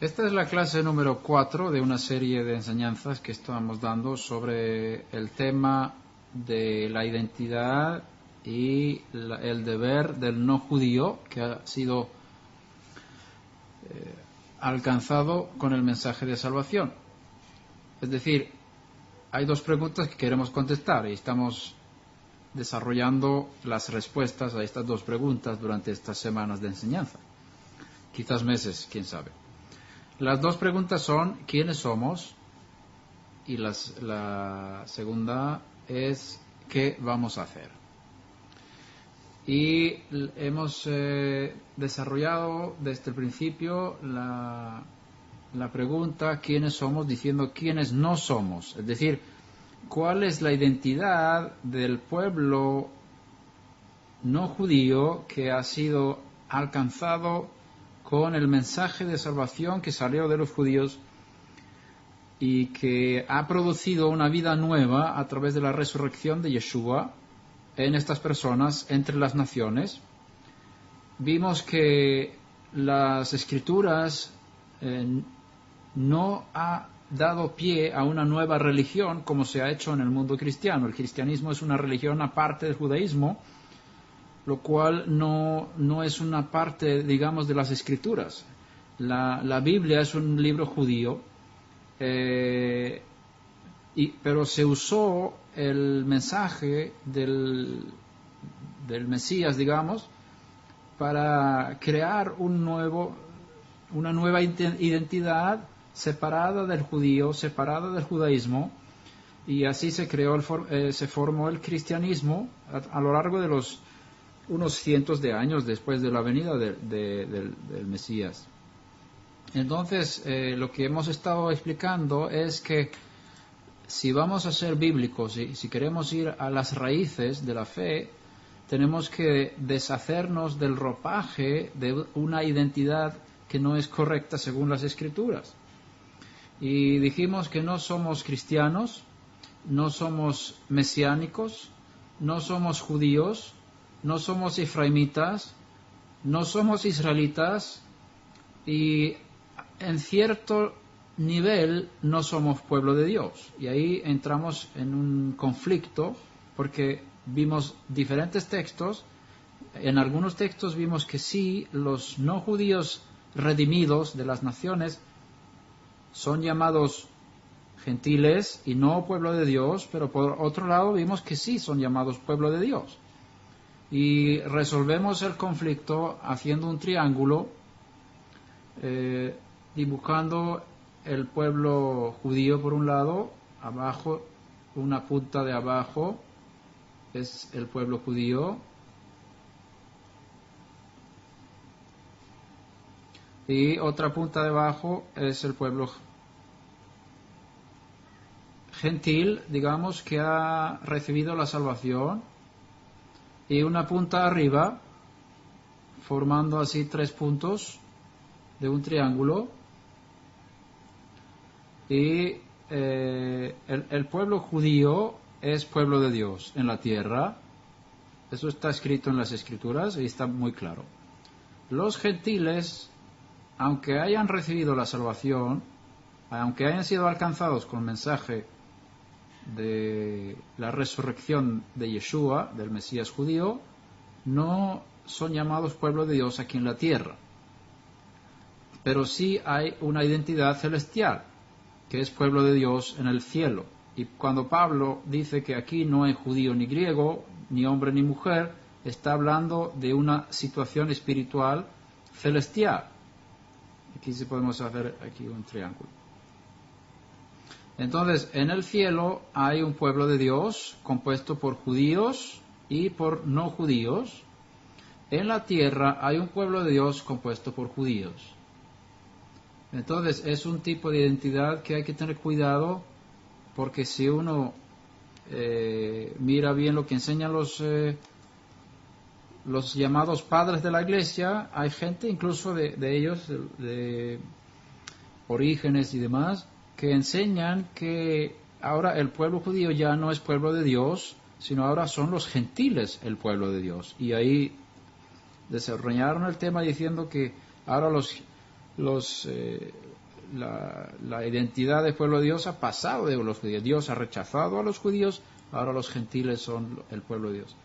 Esta es la clase número 4 de una serie de enseñanzas que estamos dando sobre el tema de la identidad y el deber del no judío que ha sido alcanzado con el mensaje de salvación. Es decir, hay dos preguntas que queremos contestar y estamos desarrollando las respuestas a estas dos preguntas durante estas semanas de enseñanza. Quizás meses, quién sabe. Las dos preguntas son ¿quiénes somos? Y la segunda es ¿qué vamos a hacer? Y hemos desarrollado desde el principio la pregunta ¿quiénes somos? Diciendo quiénes no somos. Es decir, ¿cuál es la identidad del pueblo no judío que ha sido alcanzado con el mensaje de salvación que salió de los judíos y que ha producido una vida nueva a través de la resurrección de Yeshua en estas personas entre las naciones? Vimos que las escrituras no ha dado pie a una nueva religión como se ha hecho en el mundo cristiano. El cristianismo es una religión aparte del judaísmo, lo cual no es una parte, digamos, de las escrituras. La Biblia es un libro judío, pero se usó el mensaje del Mesías, digamos, para crear una nueva identidad separada del judío, separada del judaísmo, y así se formó el cristianismo a lo largo de unos cientos de años después de la venida del Mesías. Entonces, lo que hemos estado explicando es que si vamos a ser bíblicos y si queremos ir a las raíces de la fe, tenemos que deshacernos del ropaje de una identidad que no es correcta según las Escrituras. Y dijimos que no somos cristianos, no somos mesiánicos, no somos judíos, no somos efraimitas, no somos israelitas y en cierto nivel no somos pueblo de Dios. Y ahí entramos en un conflicto porque vimos diferentes textos. En algunos textos vimos que sí, los no judíos redimidos de las naciones son llamados gentiles y no pueblo de Dios, pero por otro lado vimos que sí son llamados pueblo de Dios. Y resolvemos el conflicto haciendo un triángulo, dibujando el pueblo judío por un lado, abajo, una punta de abajo es el pueblo judío, y otra punta de abajo es el pueblo gentil, digamos, que ha recibido la salvación, y una punta arriba, formando así 3 puntos de un triángulo, y el pueblo judío es pueblo de Dios en la tierra. Eso está escrito en las Escrituras y está muy claro. Los gentiles, aunque hayan recibido la salvación, aunque hayan sido alcanzados con el mensaje de la resurrección de Yeshua, del Mesías judío, no son llamados pueblo de Dios aquí en la tierra. Pero sí hay una identidad celestial, que es pueblo de Dios en el cielo. Y cuando Pablo dice que aquí no hay judío ni griego, ni hombre ni mujer, está hablando de una situación espiritual celestial. Aquí sí podemos hacer aquí un triángulo. Entonces, en el cielo hay un pueblo de Dios compuesto por judíos y por no judíos. En la tierra hay un pueblo de Dios compuesto por judíos. Entonces, es un tipo de identidad que hay que tener cuidado, porque si uno mira bien lo que enseñan los llamados padres de la Iglesia, hay gente incluso de ellos, de Orígenes y demás, que enseñan que ahora el pueblo judío ya no es pueblo de Dios, sino ahora son los gentiles el pueblo de Dios. Y ahí desarrollaron el tema diciendo que ahora los la identidad del pueblo de Dios ha pasado de los judíos. Dios ha rechazado a los judíos, ahora los gentiles son el pueblo de Dios.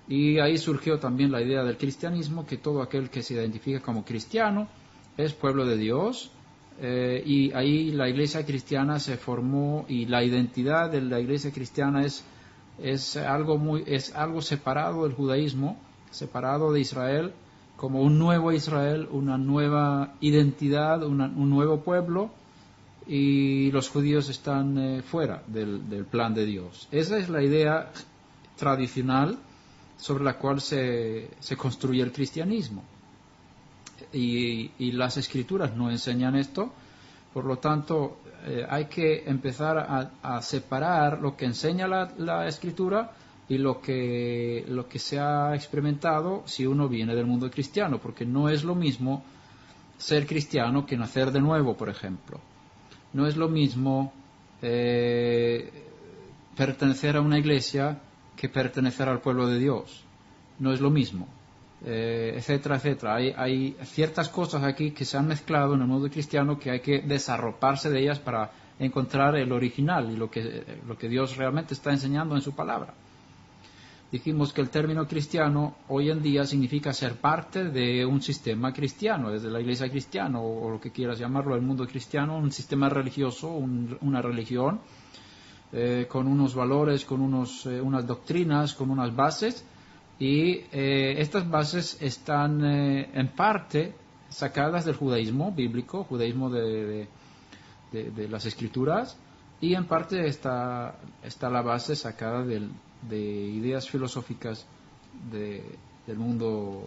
Y ahí surgió también la idea del cristianismo, que todo aquel que se identifica como cristiano es pueblo de Dios, y ahí la iglesia cristiana se formó, y la identidad de la iglesia cristiana es algo separado del judaísmo, separado de Israel, como un nuevo Israel, una nueva identidad, un nuevo pueblo, y los judíos están fuera del plan de Dios. Esa es la idea tradicional sobre la cual se construye el cristianismo. Y las escrituras no enseñan esto, por lo tanto hay que empezar a separar lo que enseña la escritura y lo que se ha experimentado si uno viene del mundo cristiano, porque no es lo mismo ser cristiano que nacer de nuevo, por ejemplo. No es lo mismo pertenecer a una iglesia que pertenecer al pueblo de Dios. No es lo mismo, etcétera, etcétera. Hay ciertas cosas aquí que se han mezclado en el mundo cristiano que hay que desarroparse de ellas para encontrar el original y lo que Dios realmente está enseñando en su palabra. Dijimos que el término cristiano hoy en día significa ser parte de un sistema cristiano, desde la iglesia cristiana o lo que quieras llamarlo, el mundo cristiano, un sistema religioso, una religión, con unos valores, con unas doctrinas, con unas bases, y estas bases están en parte sacadas del judaísmo bíblico, judaísmo de las escrituras, y en parte está la base sacada de ideas filosóficas del mundo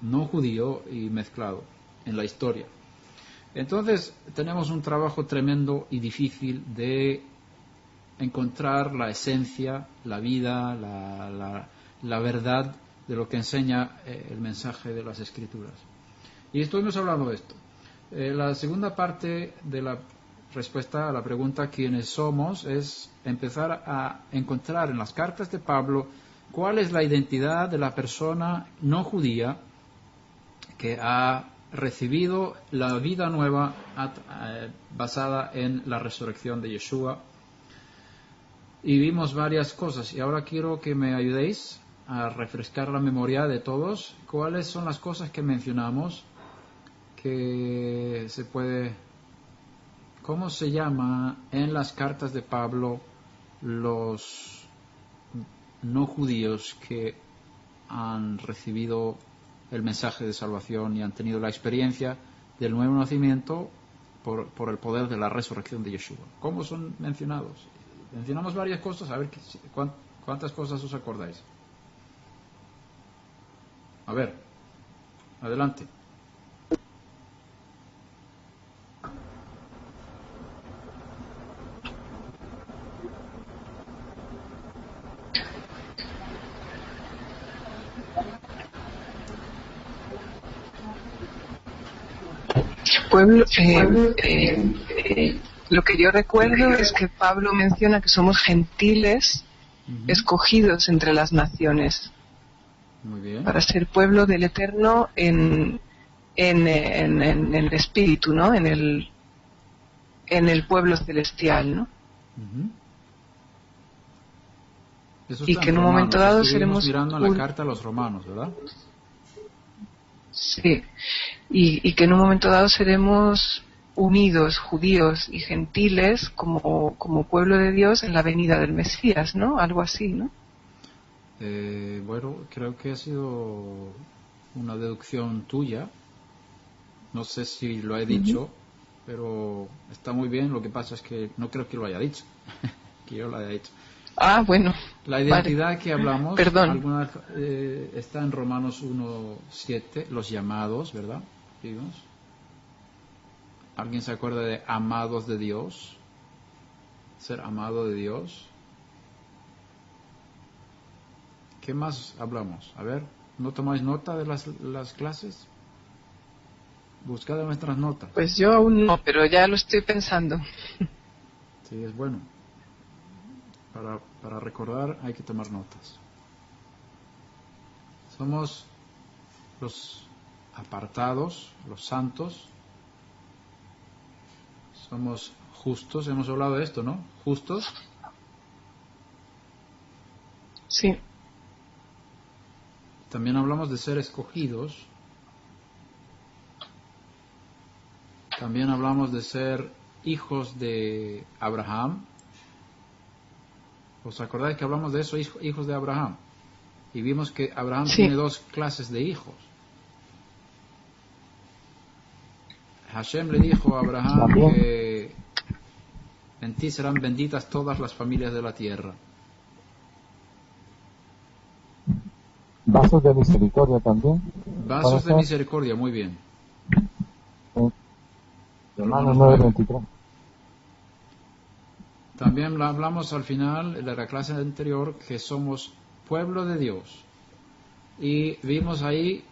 no judío y mezclado en la historia. Entonces tenemos un trabajo tremendo y difícil de encontrar la esencia, la vida, la verdad de lo que enseña el mensaje de las escrituras. Y estuvimos hablando de esto. La segunda parte de la respuesta a la pregunta ¿quiénes somos? Es empezar a encontrar en las cartas de Pablo cuál es la identidad de la persona no judía que ha recibido la vida nueva basada en la resurrección de Yeshua. Y vimos varias cosas, y ahora quiero que me ayudéis a refrescar la memoria de todos. ¿Cuáles son las cosas que mencionamos que se puede... ¿Cómo se llama en las cartas de Pablo los no judíos que han recibido el mensaje de salvación y han tenido la experiencia del nuevo nacimiento por el poder de la resurrección de Yeshua? ¿Cómo son mencionados? Mencionamos varias cosas, a ver cuántas cosas os acordáis. A ver, adelante. Pueblo, lo que yo recuerdo es que Pablo menciona que somos gentiles escogidos entre las naciones. Muy bien. Para ser pueblo del Eterno en el espíritu, ¿no? En el pueblo celestial, ¿no? Eso y está que en un momento dado seremos mirando en la carta a los romanos, ¿verdad? Sí, y que en un momento dado seremos unidos, judíos y gentiles, como pueblo de Dios en la venida del Mesías, ¿no? Algo así, ¿no? Bueno, creo que ha sido una deducción tuya. No sé si lo he dicho, pero está muy bien. Lo que pasa es que no creo que lo haya dicho, que yo lo haya dicho. Ah, bueno. La identidad que hablamos Perdón. Está en Romanos 1:7, los llamados, ¿verdad? Digamos. ¿Alguien se acuerda de amados de Dios? Ser amado de Dios. ¿Qué más hablamos? A ver, ¿no tomáis nota de las clases? Buscad nuestras notas. Pues yo aún no, pero ya lo estoy pensando. Sí, es bueno. Para recordar hay que tomar notas. Somos los apartados, los santos, somos justos, hemos hablado de esto, ¿no? Justos. Sí. También hablamos de ser escogidos. También hablamos de ser hijos de Abraham. ¿Os acordáis que hablamos de eso, hijos de Abraham? Y vimos que Abraham tiene dos clases de hijos. Hashem le dijo a Abraham que en ti serán benditas todas las familias de la tierra. Vasos de misericordia también. Vasos de misericordia, muy bien. Romanos 9:23. También hablamos al final de la clase anterior que somos pueblo de Dios. Y vimos ahí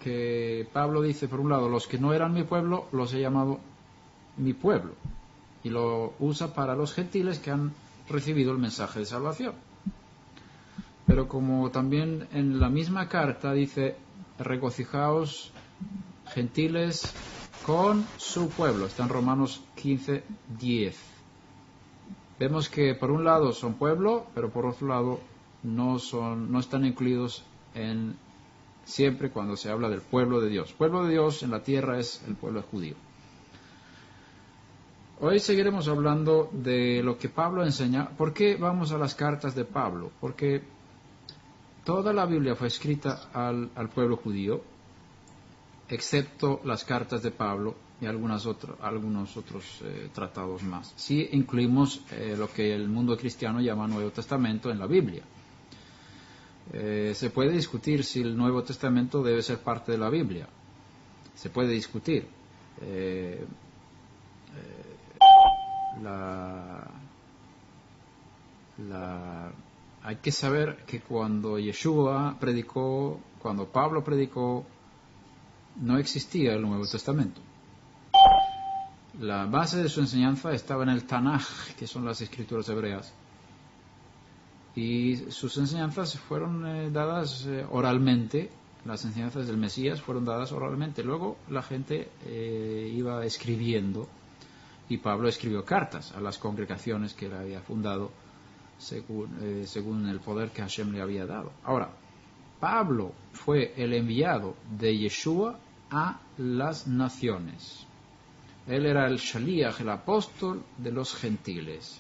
que Pablo dice, por un lado, los que no eran mi pueblo los he llamado mi pueblo. Y lo usa para los gentiles que han recibido el mensaje de salvación. Pero como también en la misma carta dice, regocijaos gentiles con su pueblo. Está en Romanos 15:10. Vemos que por un lado son pueblo, pero por otro lado no están incluidos en siempre cuando se habla del pueblo de Dios. Pueblo de Dios en la tierra es el pueblo judío. Hoy seguiremos hablando de lo que Pablo enseña. ¿Por qué vamos a las cartas de Pablo? Porque toda la Biblia fue escrita al pueblo judío, excepto las cartas de Pablo y algunos otros tratados más. Sí incluimos lo que el mundo cristiano llama Nuevo Testamento en la Biblia. Se puede discutir si el Nuevo Testamento debe ser parte de la Biblia. Se puede discutir. Hay que saber que cuando Yeshua predicó, cuando Pablo predicó, no existía el Nuevo Testamento. La base de su enseñanza estaba en el Tanaj, que son las escrituras hebreas. Y sus enseñanzas fueron dadas oralmente, las enseñanzas del Mesías fueron dadas oralmente. Luego la gente iba escribiendo, y Pablo escribió cartas a las congregaciones que él había fundado según el poder que Hashem le había dado. Ahora, Pablo fue el enviado de Yeshua a las naciones. Él era el Shaliach, el apóstol de los gentiles.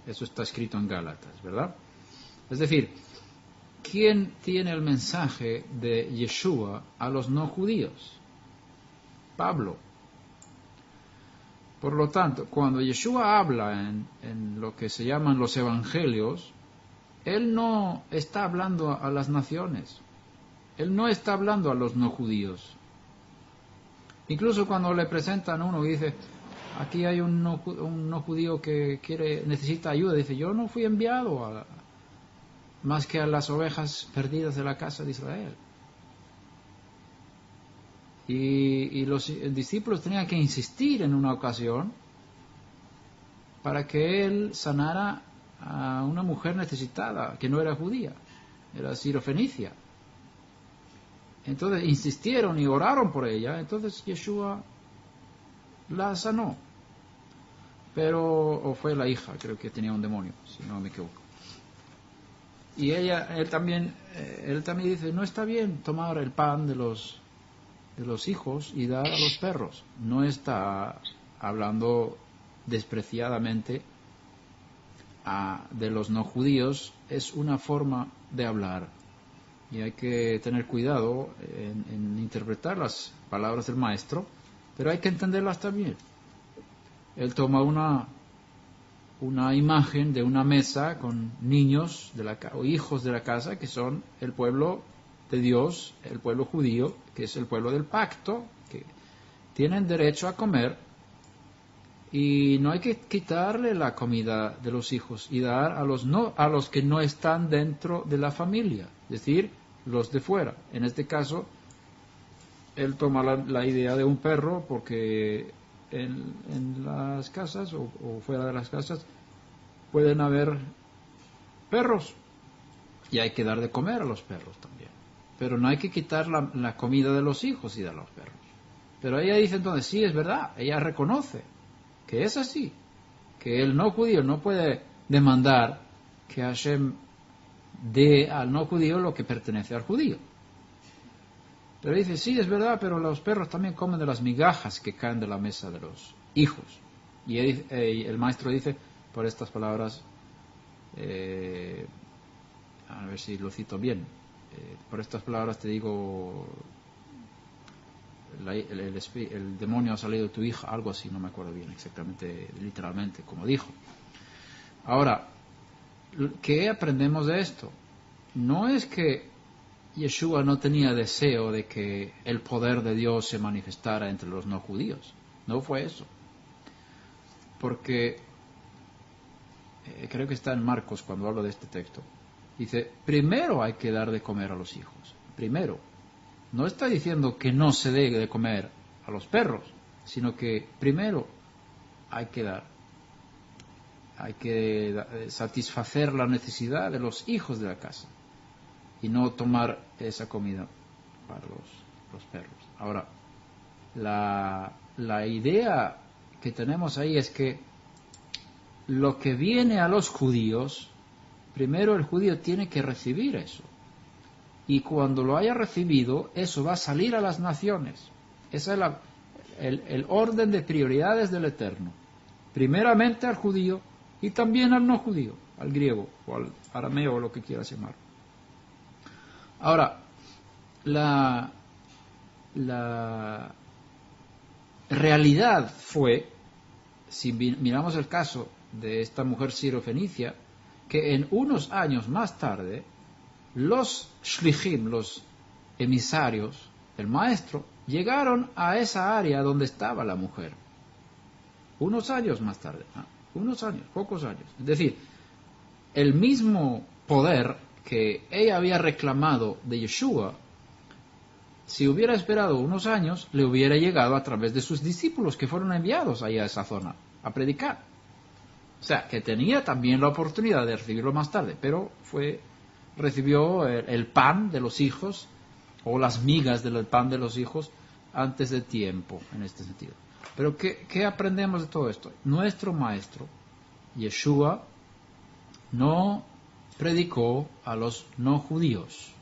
Eso está escrito en Gálatas, ¿verdad? Es decir, ¿quién tiene el mensaje de Yeshua a los no judíos? Pablo. Por lo tanto, cuando Yeshua habla en lo que se llaman los evangelios, él no está hablando a las naciones. Él no está hablando a los no judíos. Incluso cuando le presentan a uno y dice, aquí hay un no judío que necesita ayuda, dice, yo no fui enviado más que a las ovejas perdidas de la casa de Israel. Y los discípulos tenían que insistir en una ocasión para que él sanara a una mujer necesitada, que no era judía, era sirofenicia. Entonces insistieron y oraron por ella, entonces Yeshua la sanó. O fue la hija, creo que tenía un demonio, si no me equivoco. Y él también dice, no está bien tomar el pan de los hijos y dar a los perros. No está hablando despreciadamente de los no judíos, es una forma de hablar. Y hay que tener cuidado en interpretar las palabras del maestro, pero hay que entenderlas también. Él toma una imagen de una mesa con niños o hijos de la casa, que son el pueblo de Dios, el pueblo judío, que es el pueblo del pacto, que tienen derecho a comer, y no hay que quitarle la comida de los hijos y dar a los que no están dentro de la familia, es decir, los de fuera. En este caso, él toma la idea de un perro porque en las casas o fuera de las casas pueden haber perros y hay que dar de comer a los perros también. Pero no hay que quitar la comida de los hijos y de los perros. Pero ella dice entonces, sí, es verdad, ella reconoce que es así, que el no judío no puede demandar que Hashem dé al no judío lo que pertenece al judío. Pero dice, sí, es verdad, pero los perros también comen de las migajas que caen de la mesa de los hijos. Y el maestro dice, por estas palabras, a ver si lo cito bien, por estas palabras te digo, el demonio ha salido de tu hija, algo así, no me acuerdo bien exactamente, literalmente, como dijo. Ahora, ¿qué aprendemos de esto? No es que Yeshua no tenía deseo de que el poder de Dios se manifestara entre los no judíos. No fue eso. Porque creo que está en Marcos cuando hablo de este texto. Dice, primero hay que dar de comer a los hijos. Primero. No está diciendo que no se dé de comer a los perros, sino que primero hay que dar. Hay que satisfacer la necesidad de los hijos de la casa y no tomar esa comida para los perros. Ahora, la idea que tenemos ahí es que lo que viene a los judíos, primero el judío tiene que recibir eso. Y cuando lo haya recibido, eso va a salir a las naciones. Ese es el orden de prioridades del Eterno. Primeramente al judío y también al no judío, al griego o al arameo o lo que quieras llamar. Ahora, la realidad fue, si miramos el caso de esta mujer sirofenicia, que en unos años más tarde, los shlichim, los emisarios del maestro, llegaron a esa área donde estaba la mujer. Unos años más tarde, unos años, pocos años. Es decir, el mismo poder que ella había reclamado de Yeshua, si hubiera esperado unos años, le hubiera llegado a través de sus discípulos que fueron enviados allá a esa zona a predicar. O sea, que tenía también la oportunidad de recibirlo más tarde, pero recibió el pan de los hijos, o las migas del pan de los hijos, antes de tiempo, en este sentido. Pero ¿qué aprendemos de todo esto? Nuestro maestro, Yeshua, no predicó a los no judíos,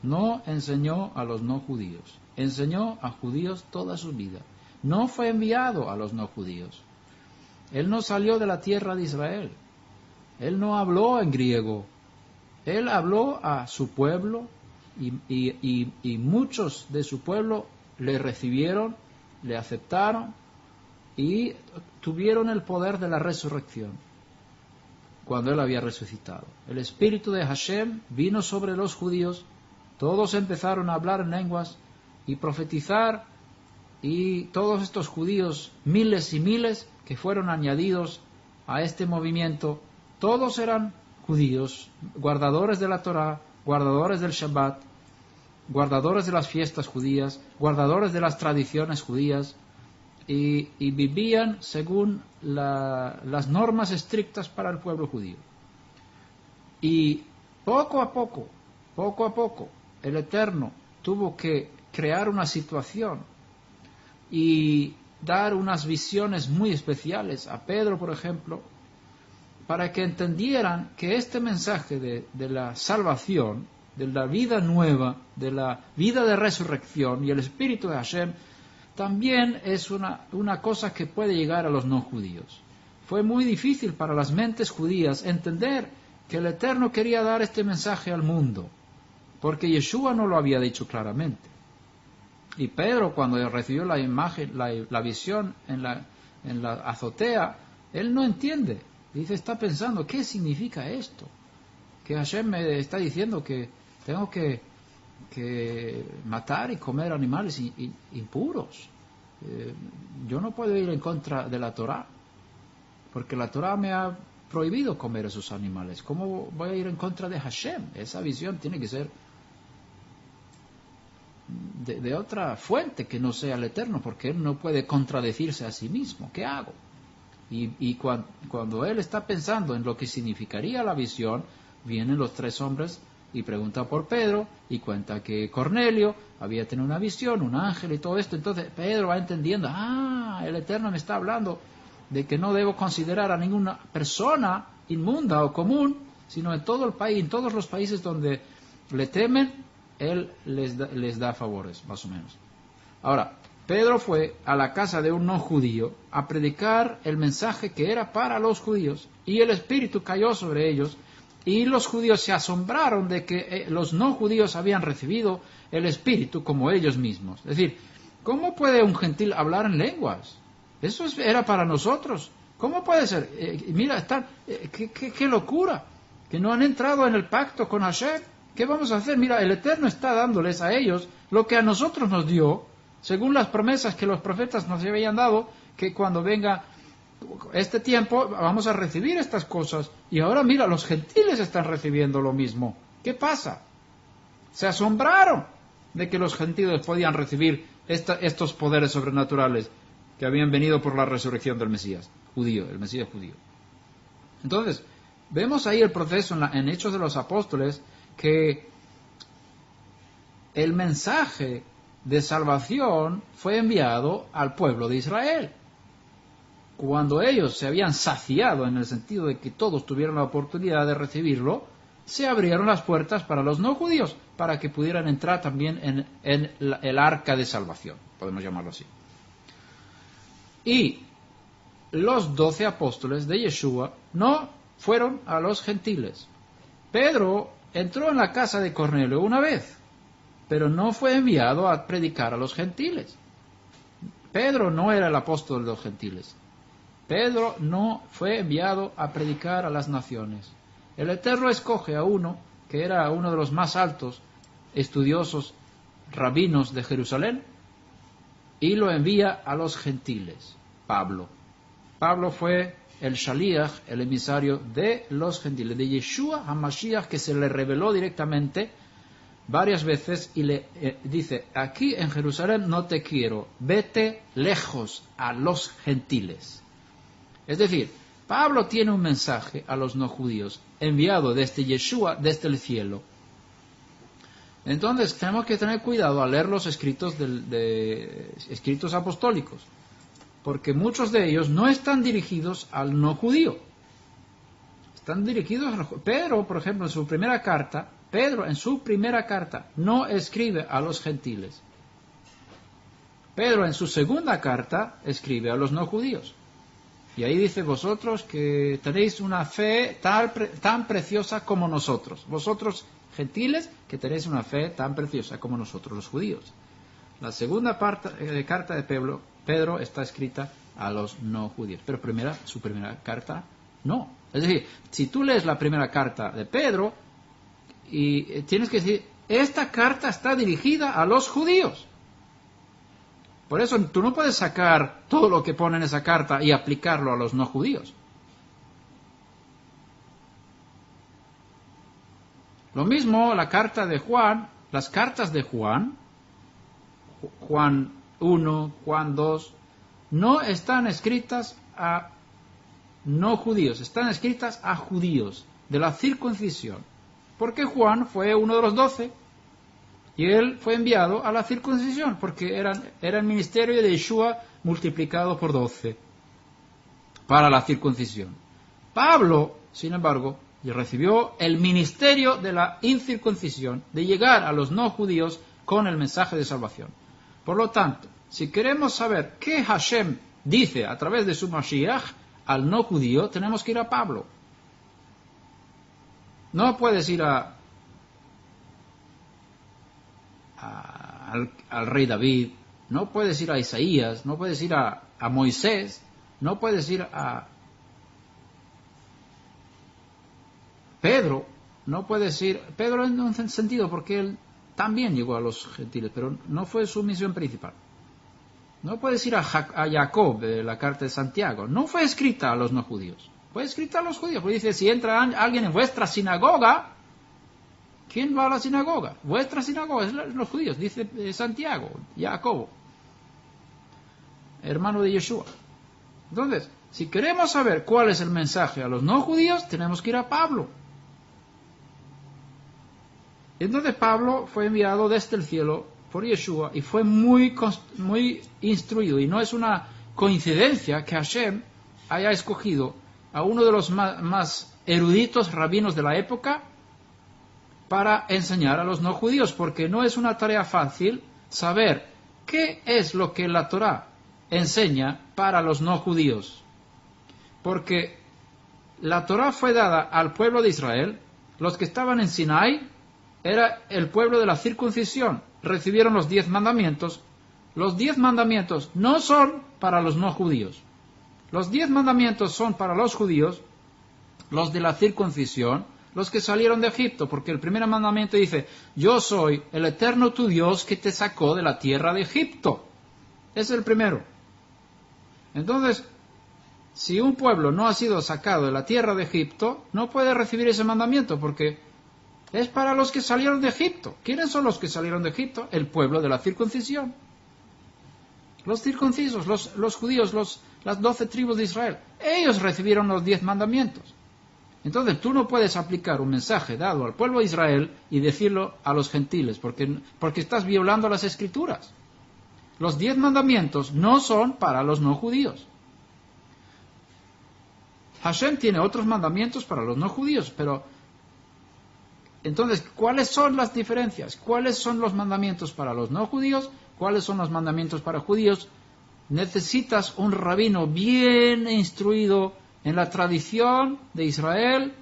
no enseñó a los no judíos, enseñó a judíos toda su vida. No fue enviado a los no judíos. Él no salió de la tierra de Israel. Él no habló en griego. Él habló a su pueblo y muchos de su pueblo le recibieron, le aceptaron y tuvieron el poder de la resurrección cuando él había resucitado. El espíritu de Hashem vino sobre los judíos, todos empezaron a hablar en lenguas y profetizar, y todos estos judíos, miles y miles que fueron añadidos a este movimiento, todos eran judíos, guardadores de la Torá, guardadores del Shabbat, guardadores de las fiestas judías, guardadores de las tradiciones judías, y vivían según las normas estrictas para el pueblo judío. Y poco a poco, el Eterno tuvo que crear una situación y dar unas visiones muy especiales a Pedro, por ejemplo, para que entendieran que este mensaje de la salvación, de la vida nueva, de la vida de resurrección y el Espíritu de Hashem, también es una cosa que puede llegar a los no judíos. Fue muy difícil para las mentes judías entender que el Eterno quería dar este mensaje al mundo, porque Yeshua no lo había dicho claramente. Y Pedro, cuando recibió la imagen, la visión en la azotea, él no entiende. Dice, está pensando, ¿qué significa esto? Que Hashem me está diciendo que tengo que matar y comer animales impuros. Yo no puedo ir en contra de la Torá, porque la Torá me ha prohibido comer esos animales. ¿Cómo voy a ir en contra de Hashem? Esa visión tiene que ser de otra fuente que no sea el Eterno, porque él no puede contradecirse a sí mismo. ¿Qué hago? Y cuando él está pensando en lo que significaría la visión, vienen los tres hombres y pregunta por Pedro y cuenta que Cornelio había tenido una visión, un ángel y todo esto. Entonces Pedro va entendiendo, el Eterno me está hablando de que no debo considerar a ninguna persona inmunda o común, sino en todo el país, en todos los países donde le temen, Él les da favores, más o menos. Ahora, Pedro fue a la casa de un no judío a predicar el mensaje que era para los judíos, y el Espíritu cayó sobre ellos, y los judíos se asombraron de que los no judíos habían recibido el Espíritu como ellos mismos. Es decir, ¿cómo puede un gentil hablar en lenguas? Eso era para nosotros. ¿Cómo puede ser? Mira, qué locura, que no han entrado en el pacto con Hashem. ¿Qué vamos a hacer? Mira, el Eterno está dándoles a ellos lo que a nosotros nos dio, según las promesas que los profetas nos habían dado, que cuando venga este tiempo vamos a recibir estas cosas. Y ahora mira, los gentiles están recibiendo lo mismo. ¿Qué pasa? Se asombraron de que los gentiles podían recibir estos poderes sobrenaturales que habían venido por la resurrección del Mesías judío, el Mesías judío. Entonces, vemos ahí el proceso en Hechos de los Apóstoles, que el mensaje de salvación fue enviado al pueblo de Israel. Cuando ellos se habían saciado, en el sentido de que todos tuvieron la oportunidad de recibirlo, se abrieron las puertas para los no judíos, para que pudieran entrar también en el arca de salvación, podemos llamarlo así. Y los 12 apóstoles de Yeshua no fueron a los gentiles. Pedro entró en la casa de Cornelio una vez, pero no fue enviado a predicar a los gentiles. Pedro no era el apóstol de los gentiles. Pedro no fue enviado a predicar a las naciones. El Eterno escoge a uno que era uno de los más altos estudiosos rabinos de Jerusalén y lo envía a los gentiles, Pablo. Pablo fue el Shaliach, el emisario de los gentiles, de Yeshua HaMashiach, que se le reveló directamente varias veces y le dice, aquí en Jerusalén no te quiero, vete lejos a los gentiles. Es decir, Pablo tiene un mensaje a los no judíos, enviado desde Yeshua, desde el cielo. Entonces tenemos que tener cuidado al leer los escritos escritos apostólicos, porque muchos de ellos no están dirigidos al no judío. Están dirigidos a Pedro, por ejemplo, en su primera carta, no escribe a los gentiles. Pedro en su segunda carta escribe a los no judíos. Y ahí dice, vosotros que tenéis una fe tan preciosa como nosotros. Vosotros gentiles que tenéis una fe tan preciosa como nosotros, los judíos. La segunda carta de Pedro está escrita a los no judíos. Pero su primera carta no. Es decir, si tú lees la primera carta de Pedro, y tienes que decir, esta carta está dirigida a los judíos. Por eso tú no puedes sacar todo lo que pone en esa carta y aplicarlo a los no judíos. Lo mismo la carta de Juan, las cartas de Juan 1, Juan 2, no están escritas a no judíos, están escritas a judíos de la circuncisión. Porque Juan fue uno de los 12 y él fue enviado a la circuncisión, porque era el ministerio de Yeshua multiplicado por 12 para la circuncisión. Pablo, sin embargo, recibió el ministerio de la incircuncisión, de llegar a los no judíos con el mensaje de salvación. Por lo tanto, si queremos saber qué Hashem dice a través de su Mashiach al no judío, tenemos que ir a Pablo. No puedes ir al rey David, no puedes ir a Isaías, no puedes ir a Moisés, no puedes ir a Pedro, no puedes ir... Pedro en un sentido, porque él también llegó a los gentiles, pero no fue su misión principal. No puedes ir a Jacob, de la carta de Santiago, no fue escrita a los no judíos, fue escrita a los judíos, porque dice, si entra alguien en vuestra sinagoga, ¿quién va a la sinagoga? Vuestra sinagoga es los judíos, dice Santiago, Jacobo, hermano de Yeshua. Entonces, si queremos saber cuál es el mensaje a los no judíos, tenemos que ir a Pablo. Entonces Pablo fue enviado desde el cielo por Yeshua y fue muy instruido, y no es una coincidencia que Hashem haya escogido a uno de los más eruditos rabinos de la época para enseñar a los no judíos, porque no es una tarea fácil saber qué es lo que la Torá enseña para los no judíos, porque la Torá fue dada al pueblo de Israel. Los que estaban en Sinai era el pueblo de la circuncisión, recibieron los 10 mandamientos. Los 10 mandamientos no son para los no judíos. Los 10 mandamientos son para los judíos, los de la circuncisión, los que salieron de Egipto, porque el primer mandamiento dice: yo soy el eterno tu Dios que te sacó de la tierra de Egipto. Es el primero. Entonces, si un pueblo no ha sido sacado de la tierra de Egipto, no puede recibir ese mandamiento, porque es para los que salieron de Egipto. ¿Quiénes son los que salieron de Egipto? El pueblo de la circuncisión. Los circuncisos, los judíos, las 12 tribus de Israel. Ellos recibieron los 10 mandamientos. Entonces tú no puedes aplicar un mensaje dado al pueblo de Israel y decirlo a los gentiles, porque estás violando las escrituras. Los 10 mandamientos no son para los no judíos. Hashem tiene otros mandamientos para los no judíos, pero entonces, ¿cuáles son las diferencias? ¿Cuáles son los mandamientos para los no judíos? ¿Cuáles son los mandamientos para judíos? Necesitas un rabino bien instruido en la tradición de Israel,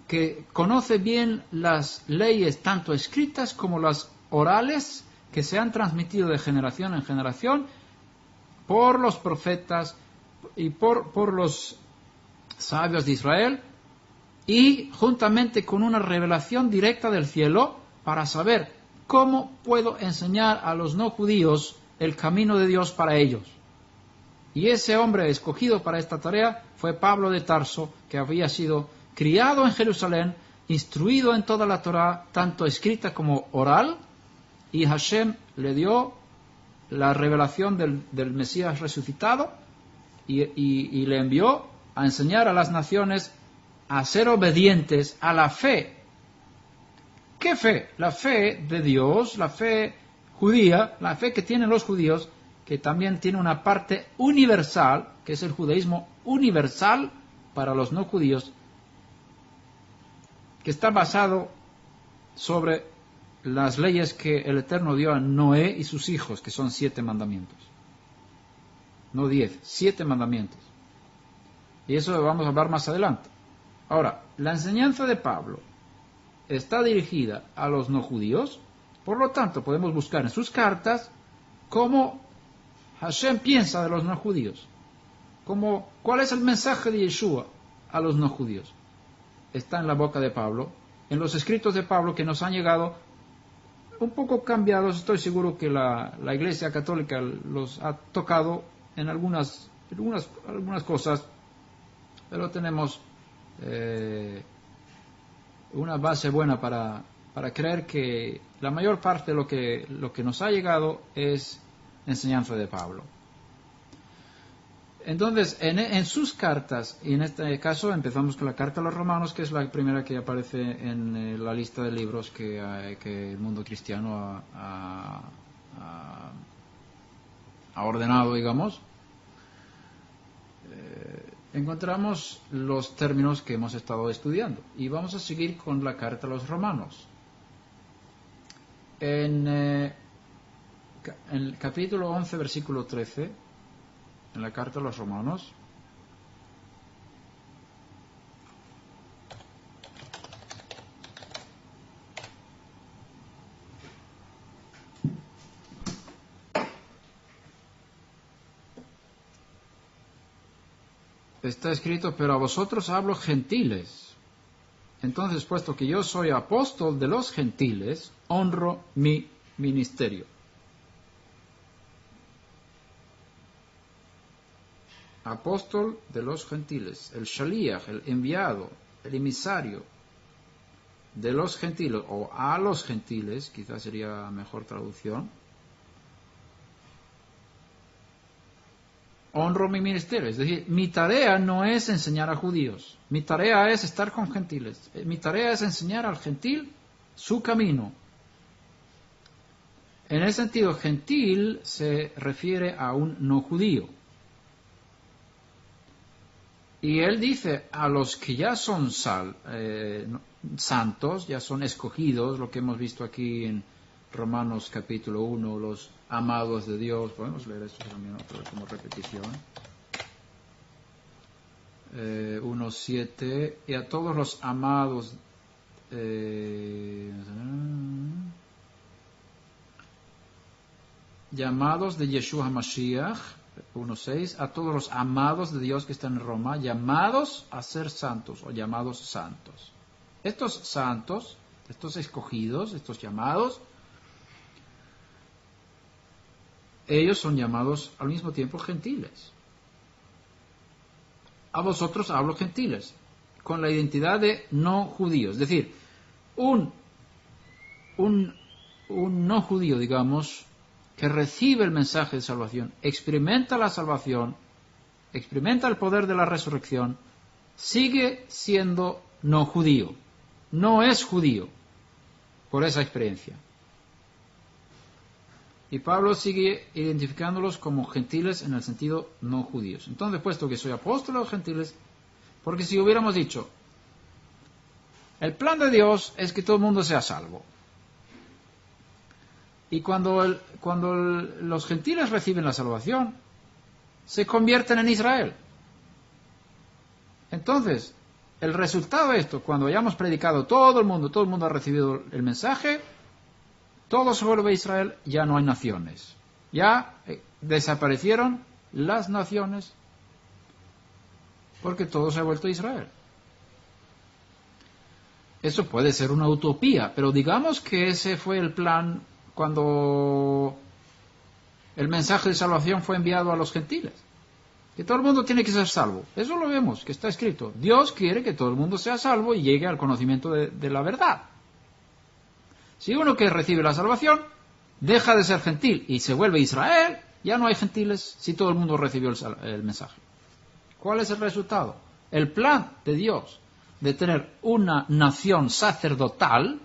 que conoce bien las leyes tanto escritas como las orales, que se han transmitido de generación en generación por los profetas y por los sabios de Israel, y juntamente con una revelación directa del cielo para saber cómo puedo enseñar a los no judíos el camino de Dios para ellos. Y ese hombre escogido para esta tarea fue Pablo de Tarso, que había sido criado en Jerusalén, instruido en toda la Torá, tanto escrita como oral, y Hashem le dio la revelación del Mesías resucitado y le envió a enseñar a las naciones a ser obedientes a la fe. ¿Qué fe? La fe de Dios, la fe judía, la fe que tienen los judíos, que también tiene una parte universal, que es el judaísmo universal para los no judíos, que está basado sobre las leyes que el Eterno dio a Noé y sus hijos, que son 7 mandamientos. No 10, 7 mandamientos. Y eso lo vamos a hablar más adelante. Ahora, la enseñanza de Pablo está dirigida a los no judíos, por lo tanto podemos buscar en sus cartas cómo Hashem piensa de los no judíos, cuál es el mensaje de Yeshua a los no judíos. Está en la boca de Pablo, en los escritos de Pablo que nos han llegado un poco cambiados. Estoy seguro que la Iglesia Católica los ha tocado en algunas cosas, pero tenemos una base buena para creer que la mayor parte de lo que nos ha llegado es enseñanza de Pablo. Entonces, en sus cartas, y en este caso empezamos con la carta a los romanos, que es la primera que aparece en la lista de libros que el mundo cristiano ha ordenado, digamos, encontramos los términos que hemos estado estudiando. Y vamos a seguir con la carta a los romanos. En el capítulo 11, versículo 13, en la carta a los romanos, está escrito: pero a vosotros hablo gentiles. Entonces, puesto que yo soy apóstol de los gentiles, honro mi ministerio. Apóstol de los gentiles, el shaliach, el enviado, el emisario de los gentiles, o a los gentiles, quizás sería mejor traducción. Honro mi ministerio, es decir, mi tarea no es enseñar a judíos, mi tarea es estar con gentiles, mi tarea es enseñar al gentil su camino. En el sentido gentil se refiere a un no judío. Y él dice a los que ya son santos, ya son escogidos, lo que hemos visto aquí en Romanos capítulo 1, los amados de Dios. Podemos leer esto también otra vez como repetición. 1:7, y a todos los amados llamados de Yeshua HaMashiach, 1:6, a todos los amados de Dios que están en Roma, llamados a ser santos o llamados santos. Estos santos, estos escogidos, estos llamados, ellos son llamados al mismo tiempo gentiles. A vosotros hablo gentiles, con la identidad de no judíos. Es decir, un no judío, digamos, que recibe el mensaje de salvación, experimenta la salvación, experimenta el poder de la resurrección, sigue siendo no judío. No es judío por esa experiencia. Y Pablo sigue identificándolos como gentiles en el sentido no judíos. Entonces, puesto que soy apóstol de los gentiles, porque si hubiéramos dicho, el plan de Dios es que todo el mundo sea salvo. Y cuando los gentiles reciben la salvación, se convierten en Israel. Entonces, el resultado de esto, cuando hayamos predicado todo el mundo ha recibido el mensaje, todo se vuelve Israel, ya no hay naciones. Ya desaparecieron las naciones porque todo se ha vuelto Israel. Eso puede ser una utopía, pero digamos que ese fue el plan cuando el mensaje de salvación fue enviado a los gentiles. Que todo el mundo tiene que ser salvo. Eso lo vemos, que está escrito. Dios quiere que todo el mundo sea salvo y llegue al conocimiento de la verdad. Si uno que recibe la salvación deja de ser gentil y se vuelve Israel, ya no hay gentiles si todo el mundo recibió el mensaje. ¿Cuál es el resultado? El plan de Dios de tener una nación sacerdotal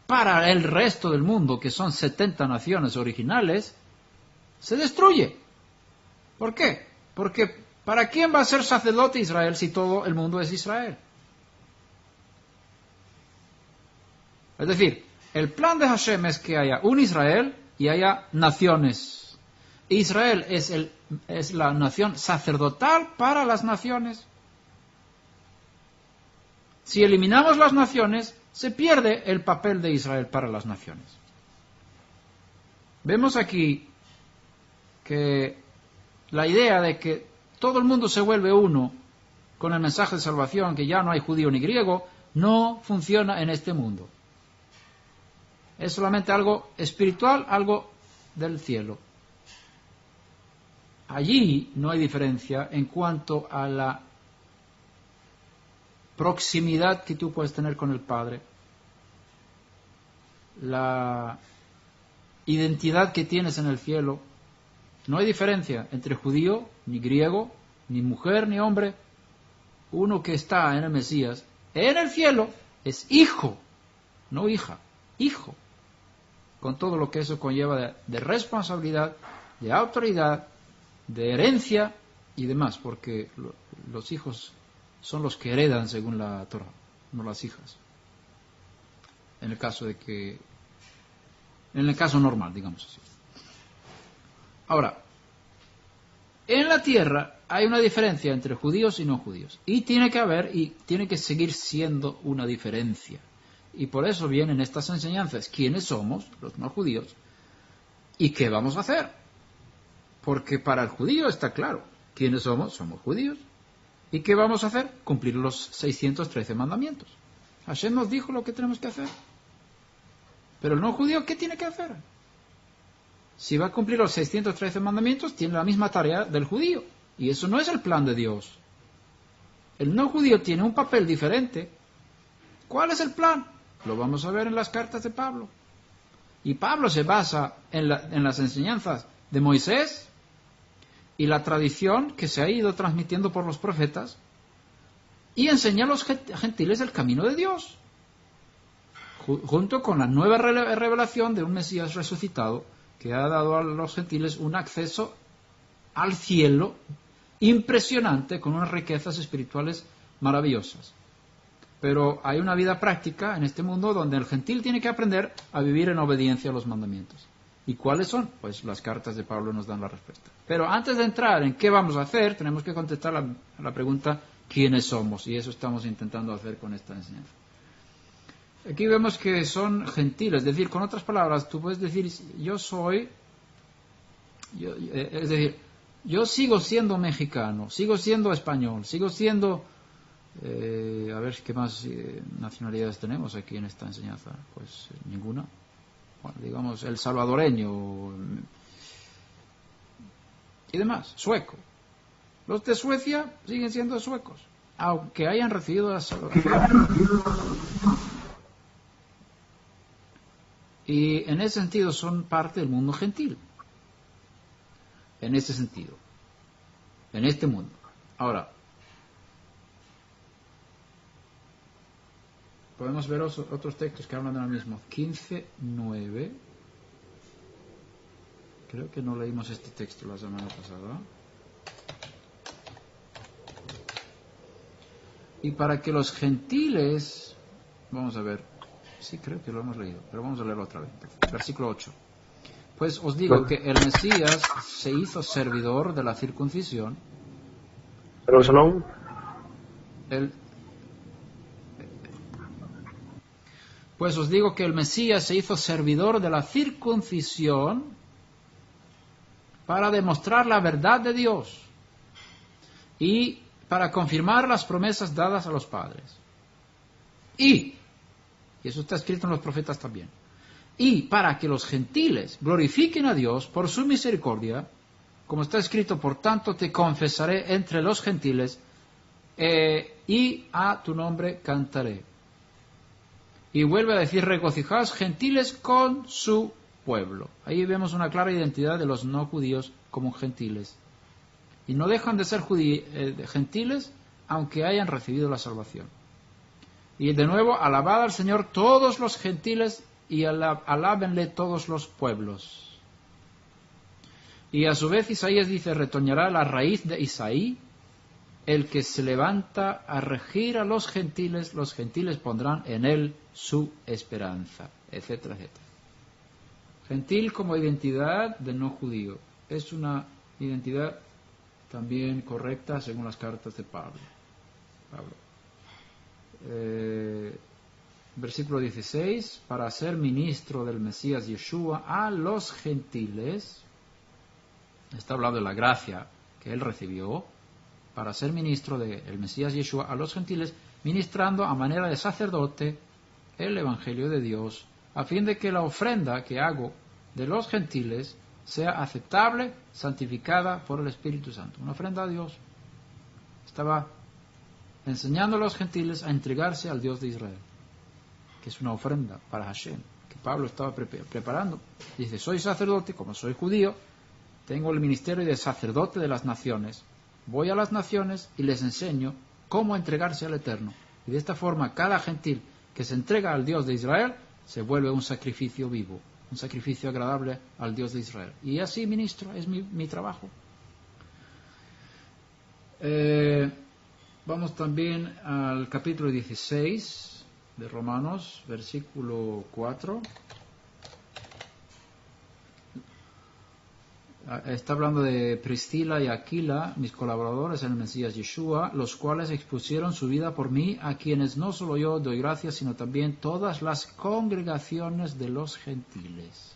para el resto del mundo, que son 70 naciones originales, se destruye. ¿Por qué? Porque ¿para quién va a ser sacerdote Israel si todo el mundo es Israel? Es decir, el plan de Hashem es que haya un Israel y haya naciones. Israel es la nación sacerdotal para las naciones. Si eliminamos las naciones, se pierde el papel de Israel para las naciones. Vemos aquí que la idea de que todo el mundo se vuelve uno con el mensaje de salvación, que ya no hay judío ni griego, no funciona en este mundo. Es solamente algo espiritual, algo del cielo. Allí no hay diferencia en cuanto a la proximidad que tú puedes tener con el Padre, la identidad que tienes en el cielo. No hay diferencia entre judío, ni griego, ni mujer, ni hombre. Uno que está en el Mesías, en el cielo, es hijo, no hija, hijo, con todo lo que eso conlleva de responsabilidad, de autoridad, de herencia y demás, porque los hijos son los que heredan según la Torah, no las hijas. En el caso normal, digamos así. Ahora, en la tierra hay una diferencia entre judíos y no judíos. Y tiene que haber y tiene que seguir siendo una diferencia. Y por eso vienen estas enseñanzas. ¿Quiénes somos, los no judíos? ¿Y qué vamos a hacer? Porque para el judío está claro. ¿Quiénes somos? Somos judíos. ¿Y qué vamos a hacer? Cumplir los 613 mandamientos. Hashem nos dijo lo que tenemos que hacer. Pero el no judío, ¿qué tiene que hacer? Si va a cumplir los 613 mandamientos, tiene la misma tarea del judío. Y eso no es el plan de Dios. El no judío tiene un papel diferente. ¿Cuál es el plan? Lo vamos a ver en las cartas de Pablo. Y Pablo se basa en las enseñanzas de Moisés y la tradición que se ha ido transmitiendo por los profetas y enseña a los gentiles el camino de Dios. junto con la nueva revelación de un Mesías resucitado que ha dado a los gentiles un acceso al cielo impresionante con unas riquezas espirituales maravillosas. Pero hay una vida práctica en este mundo donde el gentil tiene que aprender a vivir en obediencia a los mandamientos. ¿Y cuáles son? Pues las cartas de Pablo nos dan la respuesta. Pero antes de entrar en qué vamos a hacer, tenemos que contestar la pregunta ¿quiénes somos? Y eso estamos intentando hacer con esta enseñanza. Aquí vemos que son gentiles, es decir, con otras palabras, tú puedes decir, es decir, yo sigo siendo mexicano, sigo siendo español, sigo siendo, a ver qué más nacionalidades tenemos aquí en esta enseñanza, pues ninguna, bueno, digamos el salvadoreño y demás, sueco. Los de Suecia siguen siendo suecos, aunque hayan recibido la salvación. Y en ese sentido son parte del mundo gentil. En ese sentido. En este mundo. Ahora, podemos ver otros textos que hablan de lo mismo. 15:9. Creo que no leímos este texto la semana pasada. Y para que los gentiles, vamos a ver, sí creo que lo hemos leído, pero vamos a leerlo otra vez. Versículo 8. Pues os digo que el Mesías se hizo servidor de la circuncisión. Pues os digo que el Mesías se hizo servidor de la circuncisión para demostrar la verdad de Dios y para confirmar las promesas dadas a los padres. Y eso está escrito en los profetas también. Y para que los gentiles glorifiquen a Dios por su misericordia, como está escrito, por tanto te confesaré entre los gentiles y a tu nombre cantaré. Y vuelve a decir, regocijaos gentiles con su pueblo. Ahí vemos una clara identidad de los no judíos como gentiles. Y no dejan de ser gentiles aunque hayan recibido la salvación. Y de nuevo, alabad al Señor todos los gentiles y alábenle todos los pueblos. Y a su vez Isaías dice, retoñará la raíz de Isaí, el que se levanta a regir a los gentiles pondrán en él su esperanza, etcétera, etcétera. Gentil como identidad de no judío. Es una identidad también correcta según las cartas de Pablo. Versículo 16, para ser ministro del Mesías Yeshua a los gentiles, está hablando de la gracia que él recibió, para ser ministro del Mesías Yeshua a los gentiles, ministrando a manera de sacerdote el Evangelio de Dios, a fin de que la ofrenda que hago de los gentiles sea aceptable, santificada por el Espíritu Santo. Una ofrenda a Dios. Estaba enseñando a los gentiles a entregarse al Dios de Israel, que es una ofrenda para Hashem, que Pablo estaba preparando. Dice, soy sacerdote, como soy judío, tengo el ministerio de sacerdote de las naciones. Voy a las naciones y les enseño cómo entregarse al Eterno. Y de esta forma, cada gentil que se entrega al Dios de Israel se vuelve un sacrificio vivo, un sacrificio agradable al Dios de Israel. Y así ministro, es mi trabajo. Vamos también al capítulo 16 de Romanos, versículo 4. Está hablando de Priscila y Aquila, mis colaboradores en el Mesías Yeshua, los cuales expusieron su vida por mí, a quienes no solo yo doy gracias, sino también todas las congregaciones de los gentiles.